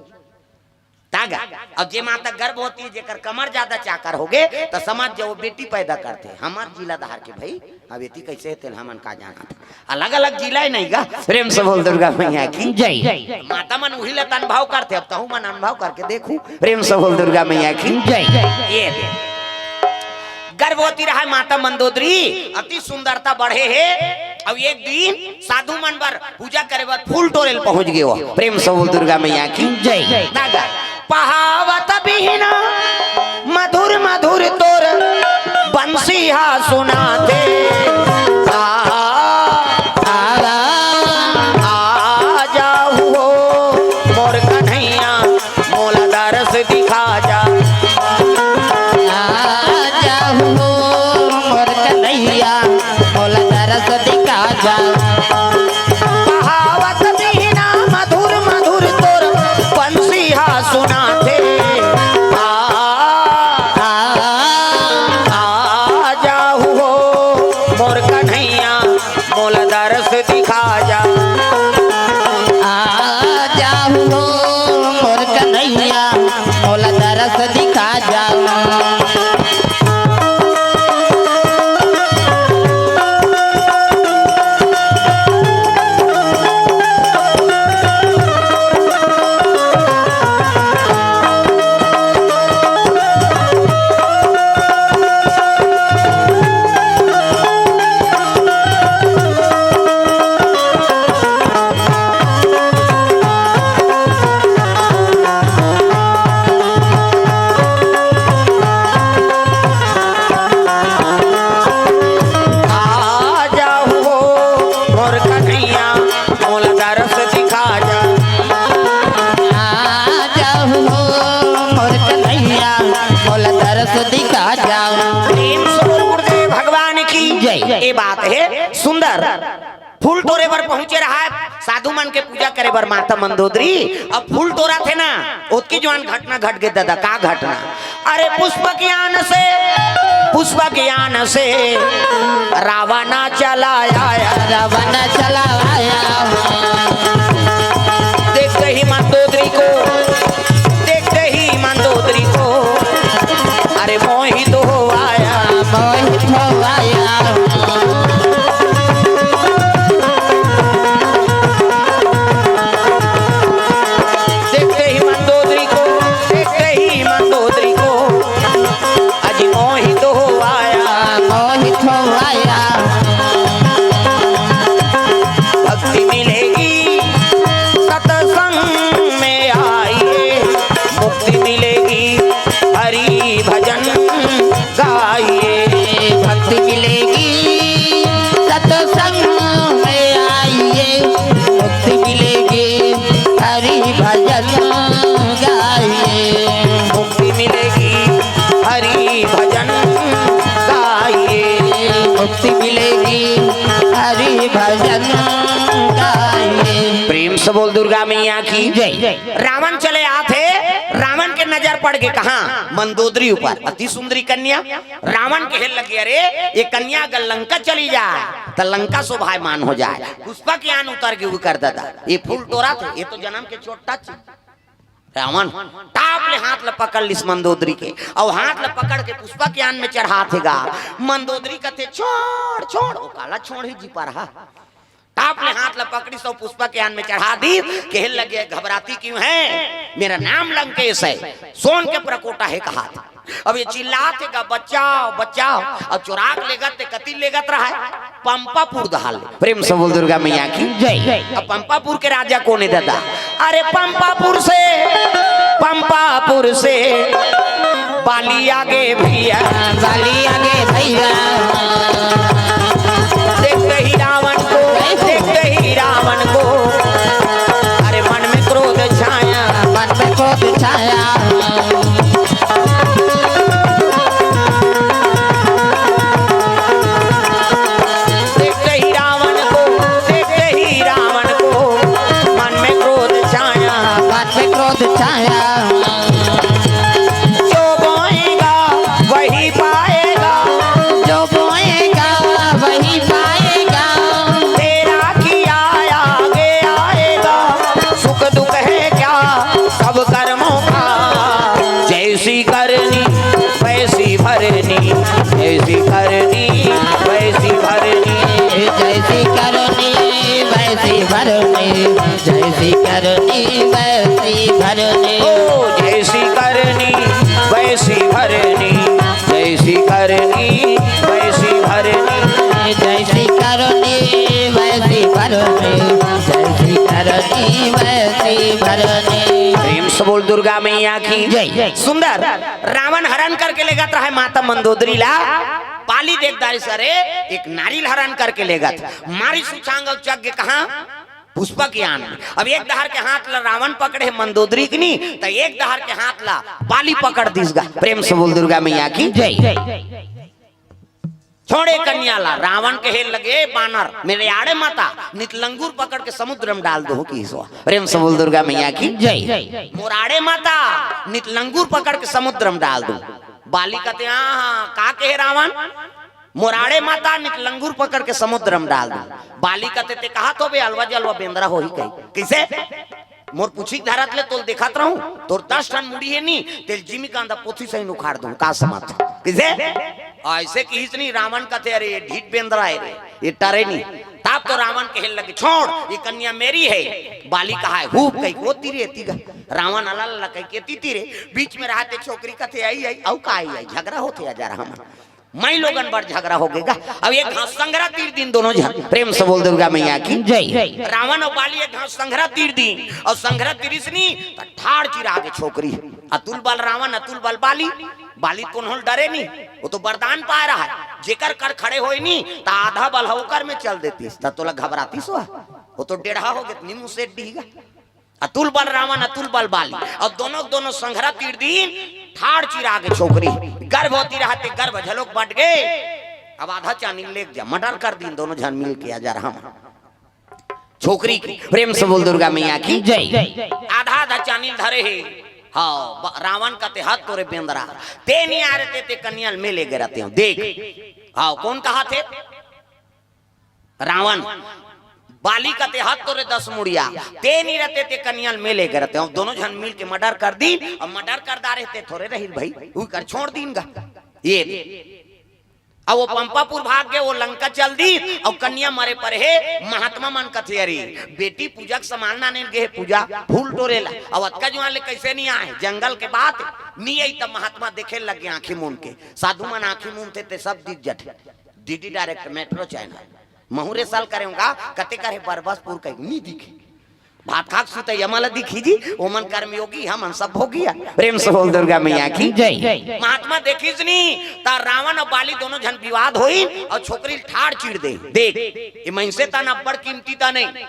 A: तागा अब जे माता गर्भवती है जेकर कमर ज्यादा चाकर हो गए तो समाज जो बेटी पैदा करते हमार जिला धार के भाई अब बेटी कैसे तेल हमन का जाना अलग अलग जिला है नहीं गा प्रेम से बोल दुर्गा मैया की जय। माता मन वही लत अनुभव करते अब तहु मन अनुभव करके देखू प्रेम से बोल दुर्गा मैया की जय। ये गर्भवती रहा माता मंदोदरी अति सुंदरता बढ़े है अब एक दिन साधु मन पर पूजा करे बाद फूल टोरेल पहुंच गए हो प्रेम से बोल दुर्गा मैया की जय। पहावत बिना मधुर मधुर तोर बंसिया सुनाते आ जाओ मोर कन्हैया मोला दरस दिखा जा कहावत बिना मधुर मधुर तोर बंसिया सुनाते आ जाओ मोर कन्हैया मोल दरस दिखा जा
B: आ जाओ मोर कन्हैया मोल दरस दिखा जा।
A: ये बात है सुंदर फूल तोरे पर पहुंचे रहा है साधु मन के पूजा करे बर माता मंदोदरी अब फूल तोरा थे ना उसकी जवान घटना घट गई दादा का घटना अरे पुष्प ज्ञान से रावण चला आया देखते ही मंदोदरी को अरे मोहित हो आया देखते ही मंदोदरी को अजी मोहित हो आया भक्ति मिलेगी से बोल दुर्गा मैया की
B: जय।
A: रावण चले आते, रावण के नजर पड़ गए कहा मंदोदरी ऊपर, अति सुंदरी कन्या। रावण कहे लगे अरे ये कन्या अगर लंका चली जाए तो लंका शोभायमान हो जाए। पुष्पा के आन उतर के कर देता, ये फूल तोड़ा थे, ये तो जन्म के चोट टच। रावण टाप ले हाथ ले पकड़ लिस मंदोदरी के, और हाथ ले पकड़ के पुष्पा के आन में चढ़ा थेगा। मंदोदरी कहते छोड़ छोड़, वो काला छोड़ ही जी पा रहा। टाप ले हाथ ले पकड़ी सो पुष्पा के आन में चढ़ा दी। कह लगे घबराती क्यों है, मेरा नाम लंकेश है, सोन के प्रकोटा है कहा था। अब ये चिल्लातेगा बचाओ बचाओ, अब चुराग लेगत कति लेगत रहा है पंपापुर दहाल। प्रेम से बोल दुर्गा मैया की
B: जय।
A: अब पंपापुर के राजा कौन है दादा, अरे पंपापुर से बाली आगे भैया,
B: बाली आगे भैया,
A: देखते ही रावण को, देखते ही रावण को, अरे मन में क्रोध छाया,
B: मन में क्रोध छाया।
A: देखते ही रावण को, देखते ही रावण को, मन में क्रोध छाया,
B: मन में क्रोध छाया।
A: जो बोएगा वही पाएगा,
B: जो बोएगा वही पाएगा,
A: तेरा किया आगे आएगा, सुख दुख है क्या सब कर्मों का, जैसी करनी वैसी भरनी, जैसी करनी वैसी भरनी,
B: जैसी करनी वैसी भरनी, जैसी करनी वैसी भरनी,
A: ओ जैसी करनी वैसी भरनी, जैसी करनी वैसी भरनी,
B: जैसी करनी वैसी भरनी, जैसी करनी वैसी भरनी।
A: प्रेम से बोल दुर्गा मैया की
B: जय।
A: सुंदर रावण हरण करके ले गया है माता मंदोदरी ला, पाली देखदारी सरे एक नारी हरण करके ले गया, मारी सुचांग चग कहा पुष्पा के आन। अब एक दहार के हाथ ला रावण पकड़े मंदोदरी की नहीं, तो एक दहार के हाथ ला पाली पकड़ दिसगा। प्रेम से बोल दुर्गा मैया की
B: जय।
A: छोड़े कन्या ला, रावण कहे लगे बानर मेरे आड़े माता, नितलंगूर पकड़ के समुद्र में डाल दो की। प्रेम से बोल दुर्गा मैया की
B: जय।
A: मोराड़े माता नितलंगूर पकड़ के समुद्र में डाल दो। बाली कहते हाँ का कहे रावण, मोराड़े माता निकलंगूर पकड़ के समुद्र में डाल दो। बाली कहते ते कहा तो बे अलवा जलवा बेंदरा हो ही कही कैसे मोर पूछी धारत ले तोल दिखात रहूं, तोर 10 टन मुड़ी है नी तेल जिमी का अंदर पोथी से उखाड़ दूं का समात कैसे ऐसे की हिच नहीं। रावण कहते अरे ये ढीठ बेंदरा है रे, ये टरे नहीं। तब तो रावण कहने लगे छोड़ ये कन्या मेरी है। बाली कहा है हूब कहीं को तीरे तीगा, रावण अल्लाह कहीं के तीरे बीच में रहते छोकरी कहते आई आई औ का आई झगड़ा होते जा रहा मैं लोगन बड़ झगड़ा हो गएगा। अब एक घास संघरा तीर दिन दोनों जन। प्रेम से बोल दुर्गा मैया की
B: जय।
A: रावण और बाली एक घास संघरा तीर दी और संघरा तीरिसनी तो ठाड़ चिरा के छोकरी अतुल बल रावण अतुल बल बाली। बाली कौन होल डरे नहीं, वो तो वरदान पा रहा है जेकर कर खड़े होए नहीं तो आधा बल होकर में चल देती तोला घबराती सो वो तो डेढ़ा हो गया नीमू से डीगा। अतुल बल रावण अतुल बल बाली और दोनों संघरा तीर दीन ठाड़ चिरा के छोकरी गर्भ होती रहते गर्भ झलोक बढ़ गए। अब आधा चानी ले जा मर्डर कर दी दोनों जन मिल के जा रहा छोकरी की। प्रेम से बोल दुर्गा मैया की
B: जय।
A: आधा आधा चानी धरे है। हाँ रावण का ते हाथ तोरे बेंदरा ते नहीं आ रहे ते कन्या में ले गए रहते हो देख। हाँ कौन कहा थे रावण बाली का ते हाथ तोरे 10 मुड़िया ते नहीं रहते ते कन्या में ले गए रहते हो। दोनों जन मिल के मर्डर कर दी और मर्डर कर दा रहते थोड़े रही भाई वो कर छोड़ दीनगा ये। अब वो पंपापुर भाग गए वो लंका चल दी और कन्या मरे पर है महात्मा मन कथे अरे बेटी पूजा के संभालना नहीं गए पूजा फूल टोरेला अब अतका जुआन ले कैसे नहीं आए जंगल के बात नहीं आई तब महात्मा देखे लगे आंखी मून के साधु मन आंखी मून थे सब दिख जट डीडी डायरेक्ट मेट्रो चैनल महुरे साल करेगा कते करे बरबसपुर कहीं नहीं दिखे भात खाक सुते यमल दिखी जी ओमन कर्मयोगी हम सब हो गया। प्रेम से बोल दुर्गा मैया की
B: जय।
A: महात्मा देखीस नहीं ता रावण और बाली दोनों जन विवाद होई और छोकरी ठाड़ चिड़ दे देख ये मनसे ता नब्बड़ कीमती ता नहीं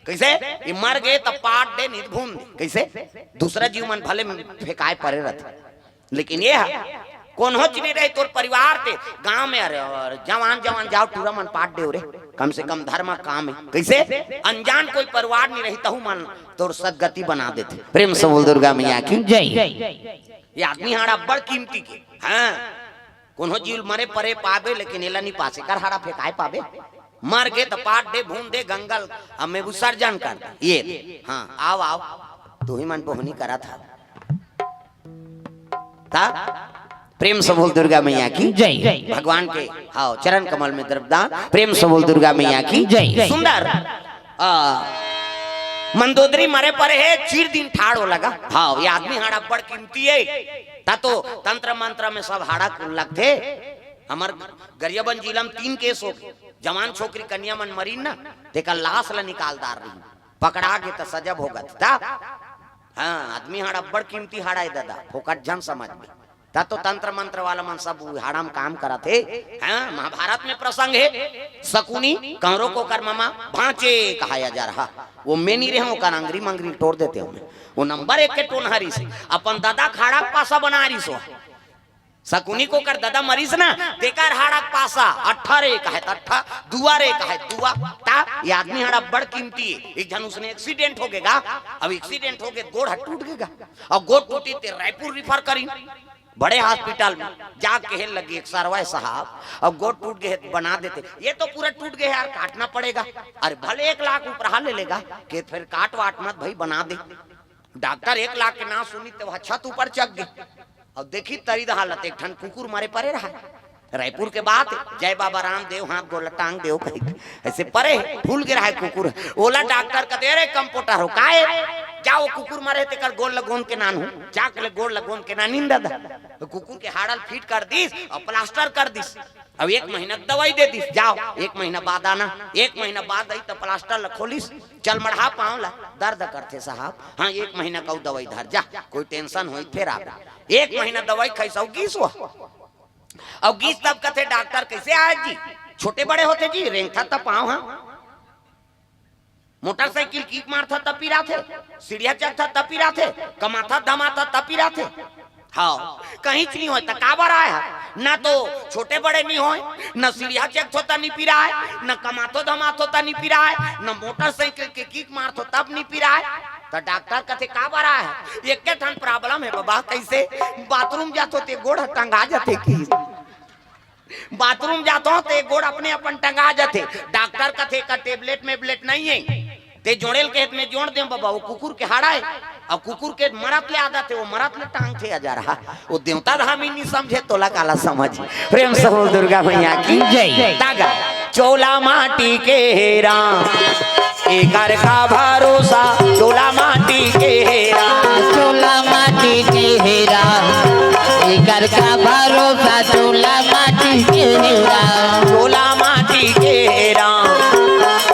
A: कैसे ये मर गए तब पाट दे नहीं भून कैसे दूसरा जीव मन भले फेंकाए पड़े रहते लेकिन ये कौन हो नहीं रहे तोर परिवार थे गांव में अरे और जवान जवान जाओ टूरा मन पाट दे रे कम से कम धर्म काम है। कैसे अनजान कोई परिवार नहीं रही तहु मन तोर सदगति बना देते। प्रेम से बोल दुर्गा मैया की जय। ये आदमी हाड़ा बड़ कीमती के हाँ कोनो जीव मरे परे पावे लेकिन एला नहीं पासे कर हाड़ा फेंकाए पावे मर गए तो पाट दे भून दे गंगल हमें विसर्जन कर ये हाँ आओ आओ तू ही मन पोहनी करा था प्रेम से बोल दुर्गा मैया की जय। भगवान के आओ चरण कमल में द्रव्यदान। प्रेम से बोल दुर्गा मैया की जय। सुंदर मंदोदरी मरे परे है चीर दिन ठाड़ हो लगा। हाँ ये आदमी हाड़ा बड़ कीमती है ता तो तंत्र मंत्र में सब हाड़ा कुल लगते। हमार गरियाबंद जिला में 3 केस हो गए। जवान छोकरी कन्या मन मरी ना तेका लाश ला निकालदार रही पकड़ा गए तो सजब होगा था। हाँ आदमी हाड़ा बड़ कीमती हाड़ा है दादा फोकट जन समझ में ता तो तंत्र मंत्र वाला मन सब हाड़ा में काम करा थे। हाँ महाभारत में प्रसंग है शकुनी कौरों को कर मामा भांचे कहाया जा रहा वो मैं नहीं रहे कर अंगरी मंगरी तोड़ देते हमें वो नंबर 1 के टोनहारी से अपन दादा खाड़ा पासा बना रही सो शकुनी को कर दादा मरीज ना देकर हाड़ा पासा 18 का है 18 दुआरे का है दुआ ता ये आदमी हाड़ा बड़ कीमती है। एक जन उसने एक्सीडेंट हो गएगा अब एक्सीडेंट हो गए गोड़ टूट गएगा और गोड़ टूटी ते रायपुर रिफर करी बड़े हॉस्पिटल में जाके हेल लगी एक सरवाए साहब अब गोड़ टूट गए बना देते ये तो पूरा टूट गए यार काटना पड़ेगा अरे भले 1 लाख ऊपर ले लेगा कि फिर काट वाट मत भाई बना दे। डॉक्टर 1 लाख के ना सुनी तो वह छत ऊपर चक गई अब देखी तरी हालत एक ठन कुकुर मारे परे रहा रायपुर के बाद जय बाबा रामदेव हाथ गोला टांग देव कहीं ऐसे परे फूल गिरा है कुकुर ओला डॉक्टर का दे रे कंप्यूटर हो काए जाओ कुकुर मारे ते कर गोल लगोन के नान हूं जाक ले गोल लगोन के नानी दादा तो कुकुर के हाड़ल फिट कर दीस और प्लास्टर कर दीस अब 1 महीना दवाई दे दीस जाओ 1 महीना बाद आना 1 महीना बाद आई तो प्लास्टर खोलिस चल मढ़ा पाँव ला दर्द करते साहब हाँ 1 महीना का दवाई धर जा कोई टेंशन हो फिर आप 1 महीना दवाई खाई गीस हुआ अब गीस तब कथे डॉक्टर कैसे आए जी छोटे बड़े होते जी रेंगता तब पाँव हाँ मोटरसाइकिल किक मारता तब पीरा थे सीढ़िया चढ़ता तब पीरा थे कमाता धमाता तब पीरा थे। हाँ कहीं नहीं होता काबर आया ना तो छोटे बड़े नहीं होए न सीढ़िया चेक होता नहीं पी रहा है न कमातो धमात होता नहीं पी रहा है न मोटरसाइकिल के किक मारतो तब नहीं पी रहा है तो डॉक्टर कहते काबर आया है एक ठन प्रॉब्लम है बाबा कैसे बाथरूम जातो ते गोड़ टंगा जाते की बाथरूम जाता हूँ तो गोड़ अपने अपन टंगा जाते डॉक्टर कहते का टेबलेट में ब्लेट नहीं है ते जोड़ेल के में जोड़ दे बाबा वो कुकुर के हाड़ा है और कुकुर के मरत ले आदत है वो मरत ले टांग थे जा रहा वो देवता धामी नहीं समझे तोला काला समझ। प्रेम से बोल दुर्गा मैया की जय। तागा चोला माटी के हेरा एकर का भरोसा चोला माटी के हेरा
B: चोला माटी के हेरा एकर का भरोसा चोला माटी के हेरा
A: चोला माटी के हेरा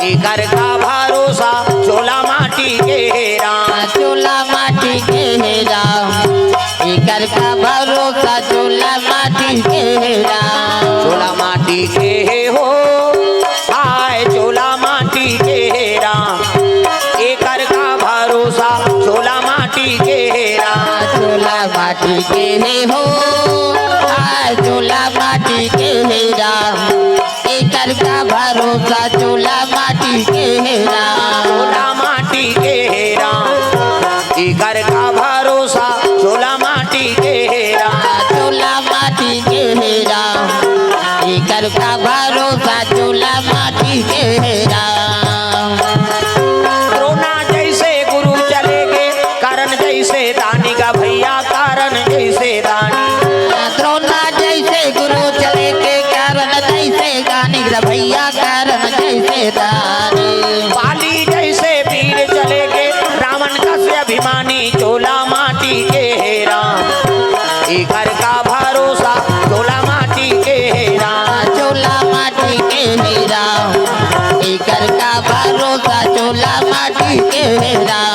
A: एकर का भरोसा चोला माटी के हेरा
B: चोला माटी के हेरा एकर का भरोसा चोला माटी के हेरा
A: चोला माटी के हो आए चोला माटी के हेरा एकर का भरोसा चोला माटी के हेरा
B: चोला माटी के हे हो आए चोला माटी के हेरा एकर का भरोसा चोला माटी के हेरा
A: चोला माटी के हेरा एकर का भरोसा चोला माटी के हेरा
B: चोला माटी के हेरा एकर का भरोसा चोला माटी के हेरा
A: द्रोणा जैसे गुरु चले गए कारण जैसे दानी का भैया कारण जैसे दानी
B: द्रोणा जैसे गुरु चले के कारण जैसे गानी भैया कारण जैसे दानी
A: पाली जैसे वीर चले गए रावण का से अभिमानी चोला माटी के हेरा एकर का भरोसा चोला माटी के हेरा
B: चोला माटी के हेरा एकर का भरोसा चोला माटी के हेरा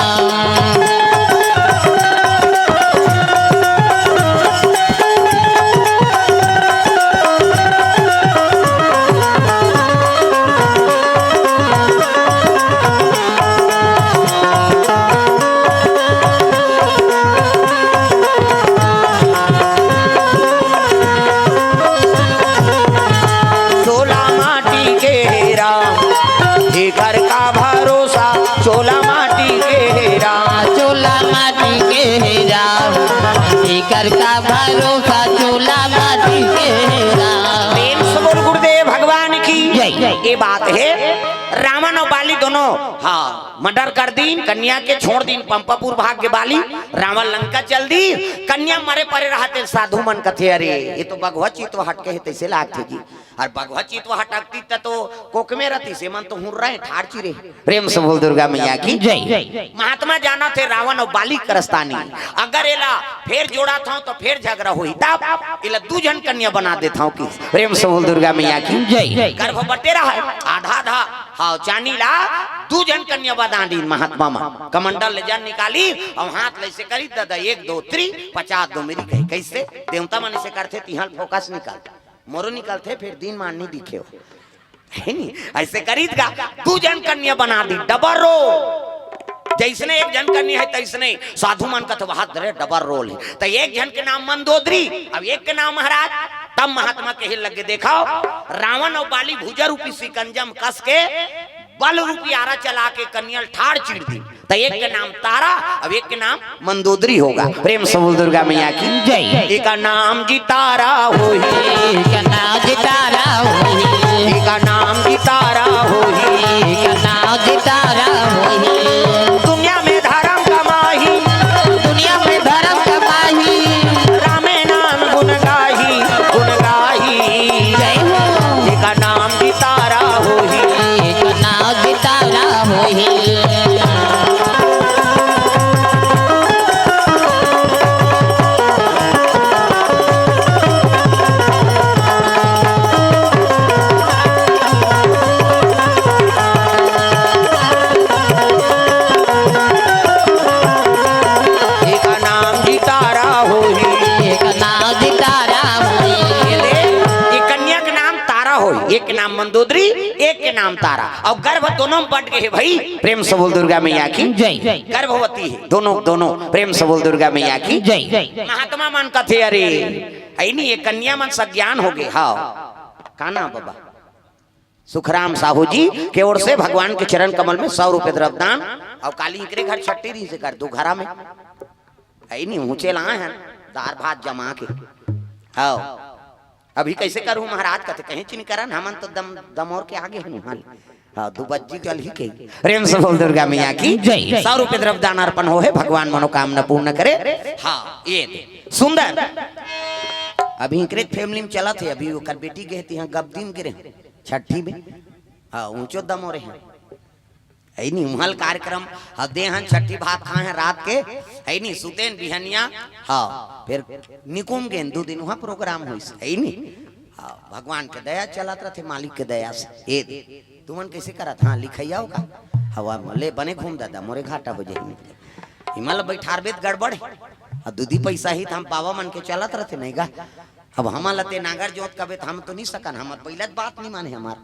B: माटी के है राम, एकर का भरोसा चूल्हा माटी के है राम।
A: प्रेम से बोल गुरुदेव भगवान की
B: जय।
A: ये बात है रावण और बाली दोनों हाँ मर्डर कर दी, कन्या के छोड़ दी पंपापुर भाग के बाली, रावण लंका चल दी, कन्या मरे परे रहते साधु मन कथे अरे ये तो भगवत चित्व हटके है तैसे लागते जी, और भगवत चित्व हटकती तो कोक में रहती से मन तो हुर रहे ठाड़ चिरे। प्रेम से बोल दुर्गा मैया की
B: जय।
A: महात्मा जाना थे रावण और बाली करस्तानी, अगर एला फिर जोड़ा था तो फिर झगड़ा हुई तब इला दू जन कन्या बना देता हूँ की। प्रेम से बोल दुर्गा मैया की
B: जय।
A: गर्भ बटेरा है आधा आधा हाँ चानी ला दू जन कन्या बना दी महात्मा माँ कमंडल ले जान निकाली और हाथ ले से करी दादा 1 2 3 50 दो मेरी कही कैसे देवता मन से करते तिहल फोकस निकाल मोरो निकलते फिर दिन माननी दिखे हो है नी ऐसे करीद का दू जन कन्या बना दी डबल रोल जैसने एक जन कन्या है तैसने साधु मन का तो बहुत डबल रोल है तो एक जन के नाम मंदोदरी अब एक के नाम महाराज तब महात्मा के हिल लगे देखो रावण और बाली भुजा रूपी सिकंजम कस के बल रूपी आरा चला के कन्या ठाड़ चिड़ दी तो एक के नाम तारा अब एक के नाम मंदोदरी होगा। प्रेम से बोल दुर्गा मैया की
B: जय।
A: एक का नाम जी तारा होई,
B: एक नाम जी तारा होई,
A: एक का नाम जी तारा होई,
B: एक नाम जी तारा होई,
A: दुनिया में धर्म कमाही,
B: दुनिया में धर्म कमाही,
A: रामे नाम गुण गाही, गुण गाही
B: जय हो।
A: एक का नाम जी तारा होई,
B: एक नाम जी तारा होई,
A: एक का नाम जी तारा होई,
B: एक नाम जी तारा होई,
A: एक कन्या के नाम तारा होई, एक के नाम मंदोदरी एक के नाम तारा और गर्भ दोनों में बट गए भाई। प्रेम से बोल दुर्गा मैया की
B: जय।
A: गर्भवती है दोनों दोनों। प्रेम से बोल दुर्गा मैया की
B: जय।
A: महात्मा मन का थे अरे नहीं ये कन्या मन सज्ञान हो गए हाँ काना बाबा सुखराम साहू जी के ओर से भगवान के चरण कमल में 100 रुपए द्रव्यदान और काली के घर छट्टी रही से कर दो घरा में नहीं ऊंचे लाए हैं दार भात जमा के हाँ अभी कैसे करूं महाराज कहते कहीं चीनी करन हमन तो दम और के आगे हैं हाँ दुबज्जी गल ही के। प्रेम से बोल दुर्गा मैया की
B: जय।
A: 100 रुपए द्रव्यदान अर्पण हो है भगवान मनोकामना पूर्ण करे। हाँ ये सुंदर अभी इंक्रेज फैमिली में चला थे अभी ओकर बेटी गए थे गब दिन गिरे छठी में हाँ ऊंचो दम हो रहे हैं है नहीं उहल कार्यक्रम हदे हन छठी भात खाए हैं रात के है नहीं सुतेन बिहनिया हाँ फिर निकुम गेन 2 दिन वहाँ प्रोग्राम हुई है नहीं हाँ भगवान के दया चलत रहे मालिक के दया से ये तुमन कैसे करत हाँ लिखैया का हवा ले बने घूम दादा मोरे घाटा हो जाए हिमाल बैठारबेत गड़बड़ और दूधी पैसा ही हम बाबा मन के चलत रहे नहीं गा अब हम लते नागर जोत कबे हम तो नहीं सकन हम पहले बात नहीं माने हमार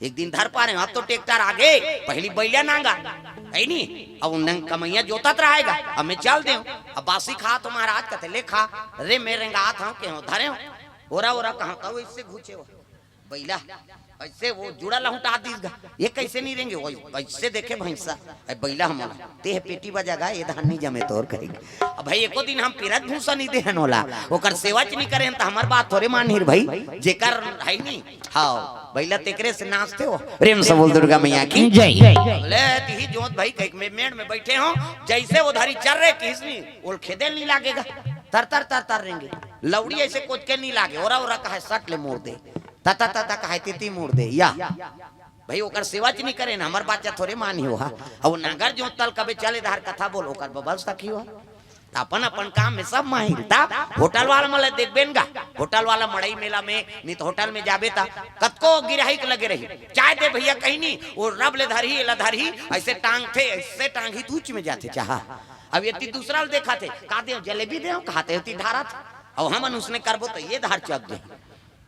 A: एक दिन धर पा रहे अब तो ट्रैक्टर आगे पहली बैलिया नांगा है नहीं अब उन कमैया जोतत रहेगा अब मैं चल दे अब बासी खा तो महाराज कहते ले खा रे मेरे गात हूँ के धरे हो ओरा ओरा कहाँ का इससे घुचे हो बैला ऐसे वो जुड़ा लहुटा दीगा ये कैसे नहीं रहेंगे वो ऐसे देखे भैंसा बैला हमारा ते पेटी बजागा ये धान नहीं जमे तोर करेंगे अब भाई एको दिन हम पिरत भूसा नहीं देहन होला ओकर सेवा च नहीं करें तो हमार बात थोड़े मानहिर भाई जेकर है नहीं हाँ बैला तेकरे से नाचते हो। प्रेम से बोल दुर्गा मैया की
B: जय।
A: ले ती जोत भाई कहीं में मेड़ में बैठे हो जैसे वो धारी चल रहे किसनी ओल खेदे नहीं लागेगा तर तर तर तर रहेंगे लौड़ी ऐसे कुछ के नहीं लागे ओरा ओरा कहे सट ले मोड़ दे ता कहे तिती मोड़ दे या भाई ओकर सेवा च नहीं करे ना हमार बात थोड़े मानी हो अब नागर जो तल कबे चले धार कथा बोल ओकर बबल सखी हो अपन अपन काम में सब माहिर था। होटल वाला मले देखबेन गा होटल वाला मड़ई मेला में नहीं तो होटल में जाबे ता कतको गिराही के लगे रही चाय दे भैया कहीं नहीं वो रब ले धरी ला धरी ऐसे टांग थे ऐसे टांग ही तूच में जाते चाहा अब ये दूसरा देखा थे का दे जलेबी दे खाते होती धारा था और हमन उसने करबो तो ये धार चक दे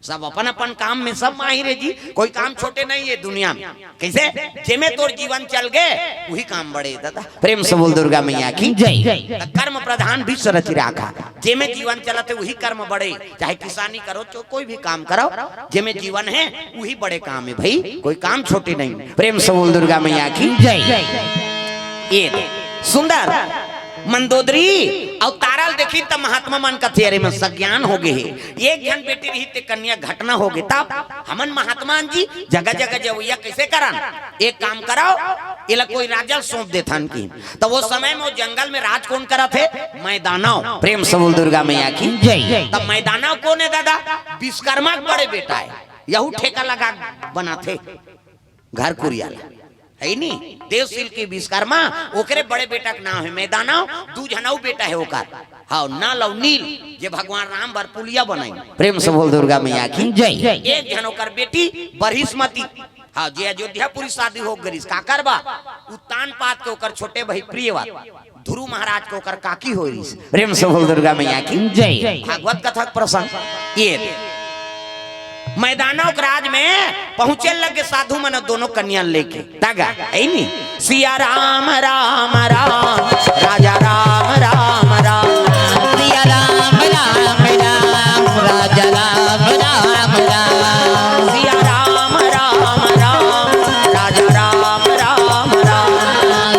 A: सब अपन अपन काम में सब माहिर है जी कोई काम छोटे नहीं है दुनिया में कैसे जेमे तोर जीवन चल गए वही काम बड़े दादा। प्रेम से बोल दुर्गा मैया की जय। कर्म प्रधान विश्व रचि राखा जेमे जीवन चलते वही कर्म बड़े चाहे किसानी करो तो कोई भी काम करो जेमे जीवन है वही बड़े काम है भाई कोई काम छोटे नहीं। प्रेम से बोल दुर्गा मैया की जय। ये सुंदर मंदोदरी और तारल देखी तब महात्मा मन का थे में सज्ञान हो गए एक जन बेटी रही ते कन्या घटना हो गई तब हमन महात्मा जी जगह जगह जवैया कैसे करन एक काम कराओ इला कोई राजल सौंप देथन की तो वो समय में वो जंगल में राज कौन करा थे मैदानव प्रेम से बोल दुर्गा मैया की जय। तब मैदानव कौन है दादा विश्वकर्मा के बड़े बेटा है यहू ठेका लगा बना थे घर कुरियाला है नी देवशील की विश्वकर्मा ओकरे बड़े बेटा का नाम है मैदानव दू जनऊ बेटा है ओकर हाँ नल और नील जे भगवान राम बर पुलिया बनाई प्रेम से बोल दुर्गा मैया की जय। एक जन ओकर बेटी बरहिस्मती हाँ जे अयोध्यापुरी शादी हो गई का करबा उत्तान पात के ओकर छोटे भाई प्रियवत ध्रुव महाराज के ओकर काकी हो रही प्रेम से बोल दुर्गा मैया की जय। भागवत कथा प्रसंग ये मैदानों के राज में पहुंचे लगे साधु मन दोनों कन्या लेके तागा है नी सिया राम राम राम राजा राम राम राम
B: सिया राम राम राम राजा राम राम राम
A: सिया राम राम राम राजा राम राम राम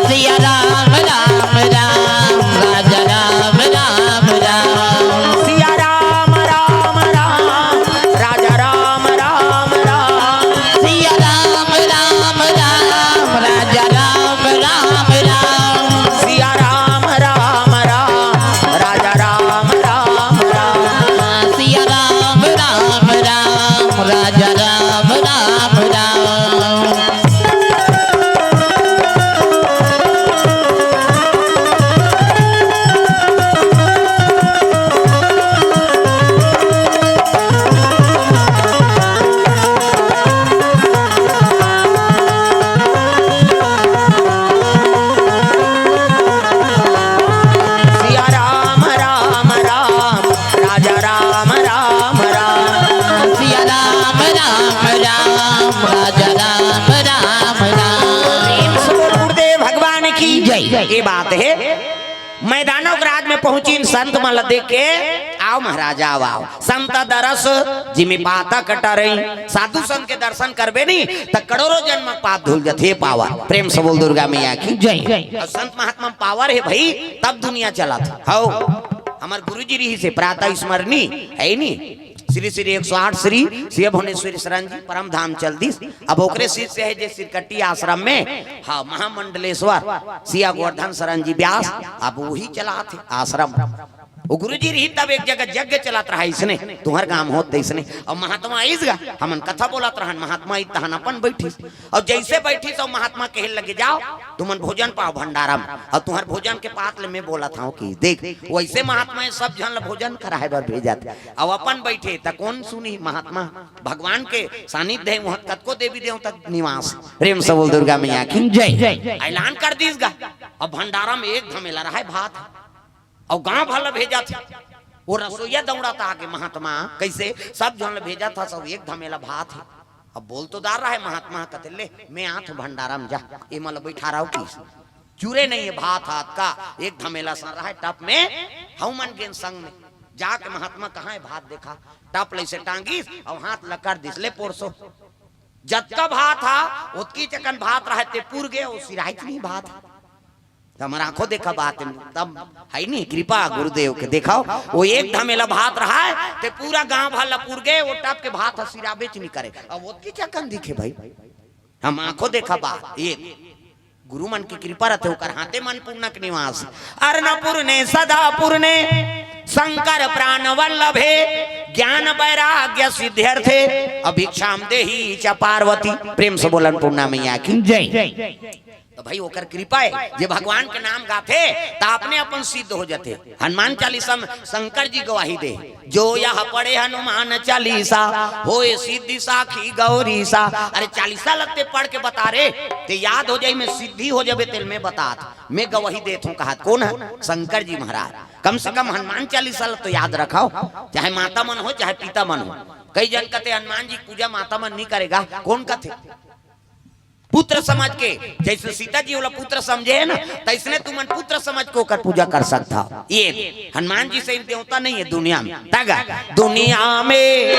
B: सिया राम राम राम राजा राम राम राम
A: सिया राम राम राम राजा राम राम राम
B: सिया राम राम राम राजा राम राम राम
A: सिया राम राम राम राजा राम राम राम
B: सिया राम राम राम राजा राम राम राम
A: सिया राम राम राम राजा राम राम राम
B: सिया राम राम राम राजा राम राम राम
A: गुरुदेव भगवान की
B: जय।
A: ये बात है मैदानों के राज में पहुंची संत मल देख के आओ महाराजा आओ संत दरस जिमी पाता कटा रही साधु संत के दर्शन करबे नहीं तो करोड़ों जन्म पाप धुल जथे पावर प्रेम से बोल दुर्गा मैया की जय। और संत महात्मा पावर है भाई तब दुनिया चला था हो हमार गुरुजी रही से प्रातः स्मरणी है नी श्री श्री 108 श्री शिव भुवनेश्वरी शरण जी परम धाम चल दिस अब ओकरे शिष्य है जे सिरकट्टी आश्रम में हाँ महामंडलेश्वर सिया गोवर्धन शरण जी व्यास अब वही चला थे आश्रम वो गुरुजी रही तब एक जगह यज्ञ चलात रहा इसने तुम्हार काम होते इसने और महात्मा आईसगा हमन कथा बोलत रहन महात्मा तहन अपन बैठी और जैसे बैठी तो महात्मा कहे लगे जाओ तुमन भोजन पाओ भंडारा में और तुम्हार भोजन के पात में बोला था कि देख वैसे महात्मा सब जन भोजन कराए बर भेजा अब अपन बैठे त कौन सुनी महात्मा भगवान के सानिध्य है वहां कतको देवी देव तक निवास प्रेम से बोल दुर्गा मैया की जय। ऐलान कर दीसगा अब भंडारा में एक धमेला रहा है भात और गांव भला भेजा था वो रसोईया दौड़ा था आगे महात्मा कैसे सब जन भेजा था सब एक धमेला भात है अब बोल तो दार रहा है महात्मा कहते ले मैं आठ भंडारा में जा ये मतलब बैठा रहा हूँ की चूरे नहीं है भात हाथ का एक धमेला सर रहा है टप में हम मन के संग में जाके महात्मा कहाँ है भात देखा टप ले से टांगी और हाथ लकर दिसले पोरसो जत का भात था उतकी चकन भात रहा ते पूर गए वो सिराहित नहीं भात हमारा आंखों देखा बात तब है नहीं कृपा गुरुदेव के देखाओ वो एक धमेला भात रहा है ते पूरा गांव भला पूर गए वो टप के भात सिरा बेच नहीं करे अब वो की चकन दिखे भाई हम आंखों देखा बात ये गुरु मन की कृपा रहते होकर हाथे मन पूर्णक निवास अर्णपुर ने सदापुर ने शंकर प्राण वल्लभे ज्ञान वैराग्य सिद्ध्यर्थे अभिक्षाम देहि च पार्वती प्रेम से बोलन पूर्णा मैया की जय। तो भाई ओकर कृपा है जे भगवान के नाम गाथे तो अपने अपन सिद्ध हो जाते हनुमान चालीसा में शंकर जी गवाही दे जो यह पढ़े हनुमान चालीसा होए सिद्धि साखी गौरीसा अरे चालीसा लगते पढ़ के बता रे ते याद हो जाए मैं सिद्धि हो जाबे तेल में बता मैं गवाही देत हूँ कहा कौन है शंकर जी महाराज कम से कम हनुमान चालीसा तो याद रखाओ चाहे माता मन हो चाहे पिता मन हो कई जन कहते हनुमान जी पूजा माता मन नहीं करेगा कौन कहते पुत्र समझ के जैसे सीता जी वाला पुत्र समझे है ना तो इसने तुम पुत्र समझ को कर पूजा कर सकता ये हनुमान जी से देवता नहीं है दुनिया में तागा दुनिया में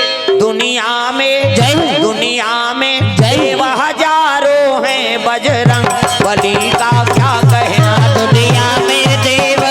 A: जय दुनिया में देव हजारों हैं बजरंग बली का क्या कहना
B: दुनिया में देव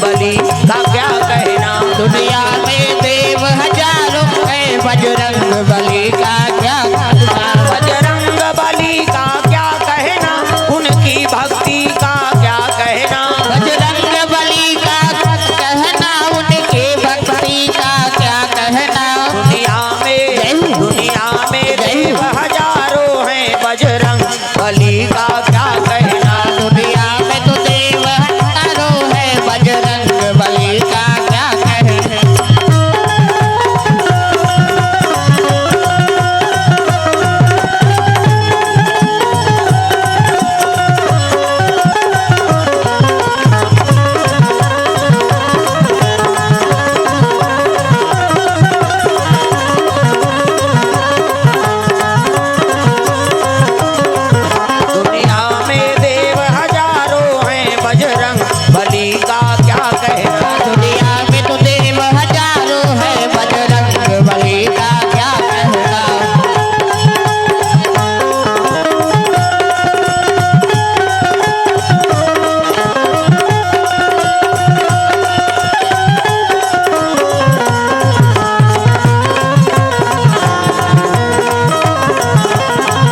A: बली का क्या कहना।
B: दुनिया में देव हजारों है, बजरंग बली का क्या कहना।
A: बजरंग बली का क्या कहना, उनकी भक्ति का क्या कहना।
B: बजरंग बली का कहना, उनकी भक्ति का क्या कहना।
A: दुनिया में देव हजारों हैं, बजरंग बली का क्या कहना।
B: दुनिया में तो देव हजारों है, बजरंग बली का क्या कहना।
A: दुनिया में देव हजारों हैं, बजरंग बली का क्या कहना।
B: दुनिया में तो देव हजारों है, बजरंग बली का क्या कहना।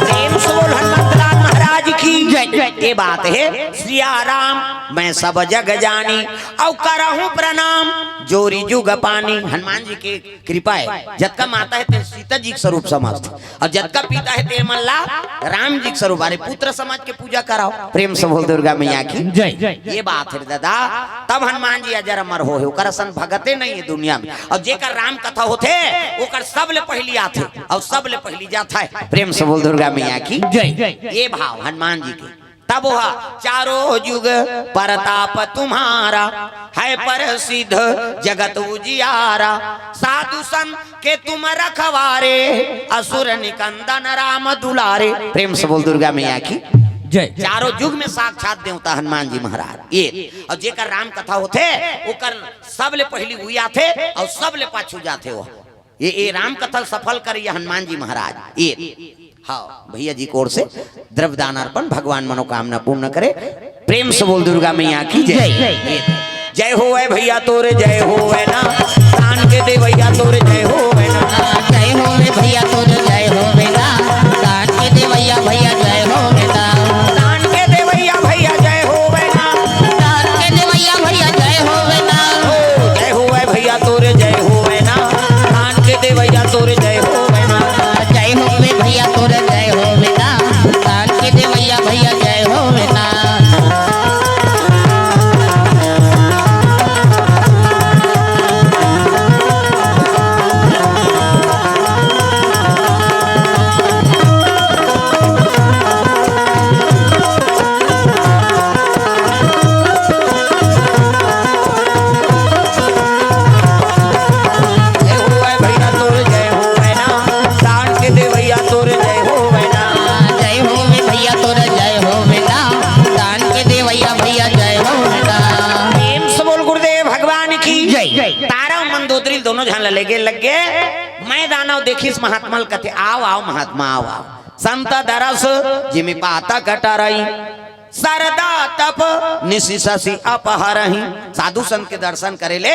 A: प्रेम से बोल हनुमंतलाल महाराज की जय। ये बात है सिया राम मैं सब जग जानी, और करहूं प्रणाम जोरी जुग पानी। हनुमान जी की कृपा है, जतका माता है ते सीता जी के स्वरूप समझते, और जतका पिता है ते मल्ला राम जी के स्वरूप। अरे पुत्र समाज के पूजा कराओ। प्रेम से बोल दुर्गा मैया की जय। ये बात है दादा, तब हनुमान जी अजर अमर हो ओकर सन भगते नहीं है दुनिया में। और जेकर राम कथा होते ओकर सबले पहली आथे और सबले पहली जाता है। प्रेम से बोल दुर्गा मैया की जय। ये भाव हनुमान जी के तब हुआ चारों युग परताप तुम्हारा, है प्रसिद्ध जगत उजियारा। साधु संत के तुम रखवारे, असुर निकंदन राम दुलारे। प्रेम से बोल दुर्गा मैया की जय। चारों युग में साक्षात देवता हनुमान जी महाराज। ये और जेकर राम कथा होते ओकर सबले पहली हुई आथे और सबले पाछू जाते हो। ये राम कथा सफल करिए हनुमान जी महाराज। ये हाँ भैया जी की ओर से द्रव्य दान अर्पण, भगवान मनोकामना पूर्ण करे। प्रेम से बोल दुर्गा मैया की जय। जय हो भैया तोरे जय हो ना, दान के दे भैया तोरे जय हो ना।
B: जय हो भैया तोरे जय हो ना, दान के दे भैया भैया जय हो ना।
A: दान के दे भैया भैया जय हो ना,
B: दान के दे भैया भैया जय हो ना।
A: जय हो भैया तोरे जय हो ना, दान के दे भैया तोरे जय हो ना।
B: जय हो भैया तोरे जय हो ना, दान के दे भैया भैया जय हो ना।
A: दोनों झन लगे लगे मैं दानव देखिस महात्मा कथे आओ आओ महात्मा आओ आओ। संत दरस जिमि पाता कटरई, सरदा तप निशिशि अपहरही। साधु संत के दर्शन करेले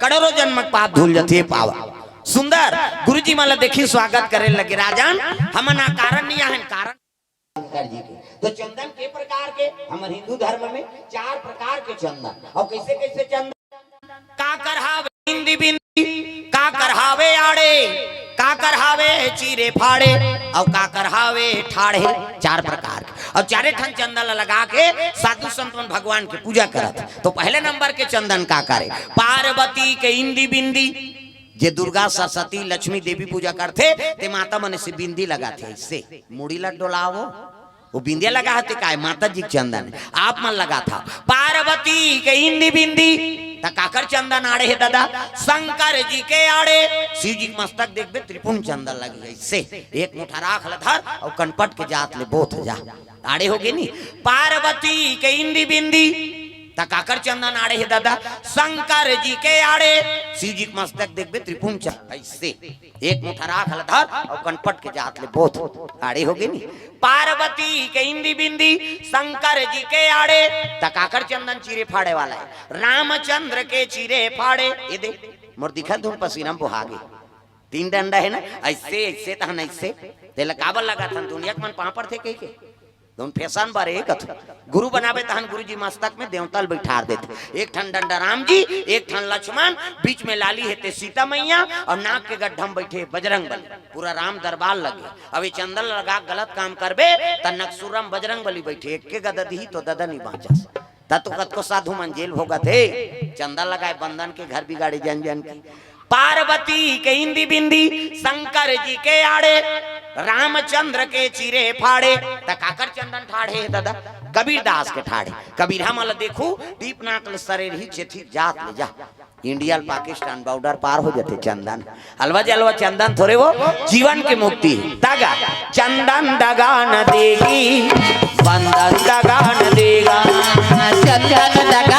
A: करोड़ों जन्म पाप धुल जथे पावा। सुंदर गुरुजी माला देखी स्वागत करे लगे। राजन हमना कारण नहीं है कारण जी के। तो चंदन के प्रकार के हमारे हिंदू धर्म में 4 प्रकार के चंदन। और कैसे कैसे चंदन का करहावे बिंदी बिंदी, का करहावे आड़े, का करहावे चीरे फाड़े, और का करहावे ठाड़े। 4 प्रकार के और 4 ठन चंदन लगा के साधु संतन भगवान के पूजा करत। तो पहले नंबर के चंदन का करे पार्वती के इंदी बिंदी। जे दुर्गा सरस्वती लक्ष्मी देवी पूजा करते ते माता मन से बिंदी लगाते, इससे मुड़ी ला डोलावो वो बिंदिया लगा है काय माता जी चंदन आप मन लगा था। पार्वती के इंदी बिंदी काकर चंदन आड़े है दादा। शंकर जी के आड़े शिव जी मस्तक देखबे त्रिपुण चंदन लगी है, इससे एक मुठा राख लधर और कनपट के जात ले बोथ जा आड़े हो गए नी। पार्वती के इंदी बिंदी तकाकर चंदन आड़े है दादा शंकर जी के आड़े शिव जी के मस्तक देखबे त्रिपुंच ऐसे एक मुठा राख हलधर और कनपट के जात ले बहुत आड़े हो गए नी। पार्वती के इंदी बिंदी शंकर जी के आड़े तकाकर चंदन चीरे फाड़े वाला है। रामचंद्र के चीरे फाड़े ये देख मोर दिखा धूम पसीना बुहागे 3 डंडा है ना ऐसे ऐसे तहन ऐसे तेला काबल लगा था दुनिया के मन पापड़ थे के दोन फैशन बारे एक गुरु बनावे तहन गुरु जी मस्तक में देवतल बैठार देते। एक ठन डंडा राम जी एक ठन लक्ष्मण बीच में लाली है सीता मैया और नाक के गड्ढम बैठे बजरंग बली पूरा राम दरबार लगे। अब ये चंदन लगा गलत काम करबे त नक्सुरम बजरंग बली बैठे एक के गददी ही तो ददा नहीं बाँचस तत्व कत को साधु मन जेल भोगत है। चंदन लगाए बंधन के घर बिगाड़े जन जन की। पार्वती के इंदी बिंदी शंकर जी के आड़े रामचंद्र के चीरे फाड़े तकाकर चंदन ठाड़े दादा कबीरदास के ठाड़े कबीरा मल देखू दीप नाकल सरेर ही चेथी जात ले जा इंडिया पाकिस्तान बॉर्डर पार हो जाते चंदन हलवा जलवा चंदन थोड़े वो जीवन की मुक्ति दगा चंदन दगा न देगी बंधन दगा न देगा
B: चंदन दगा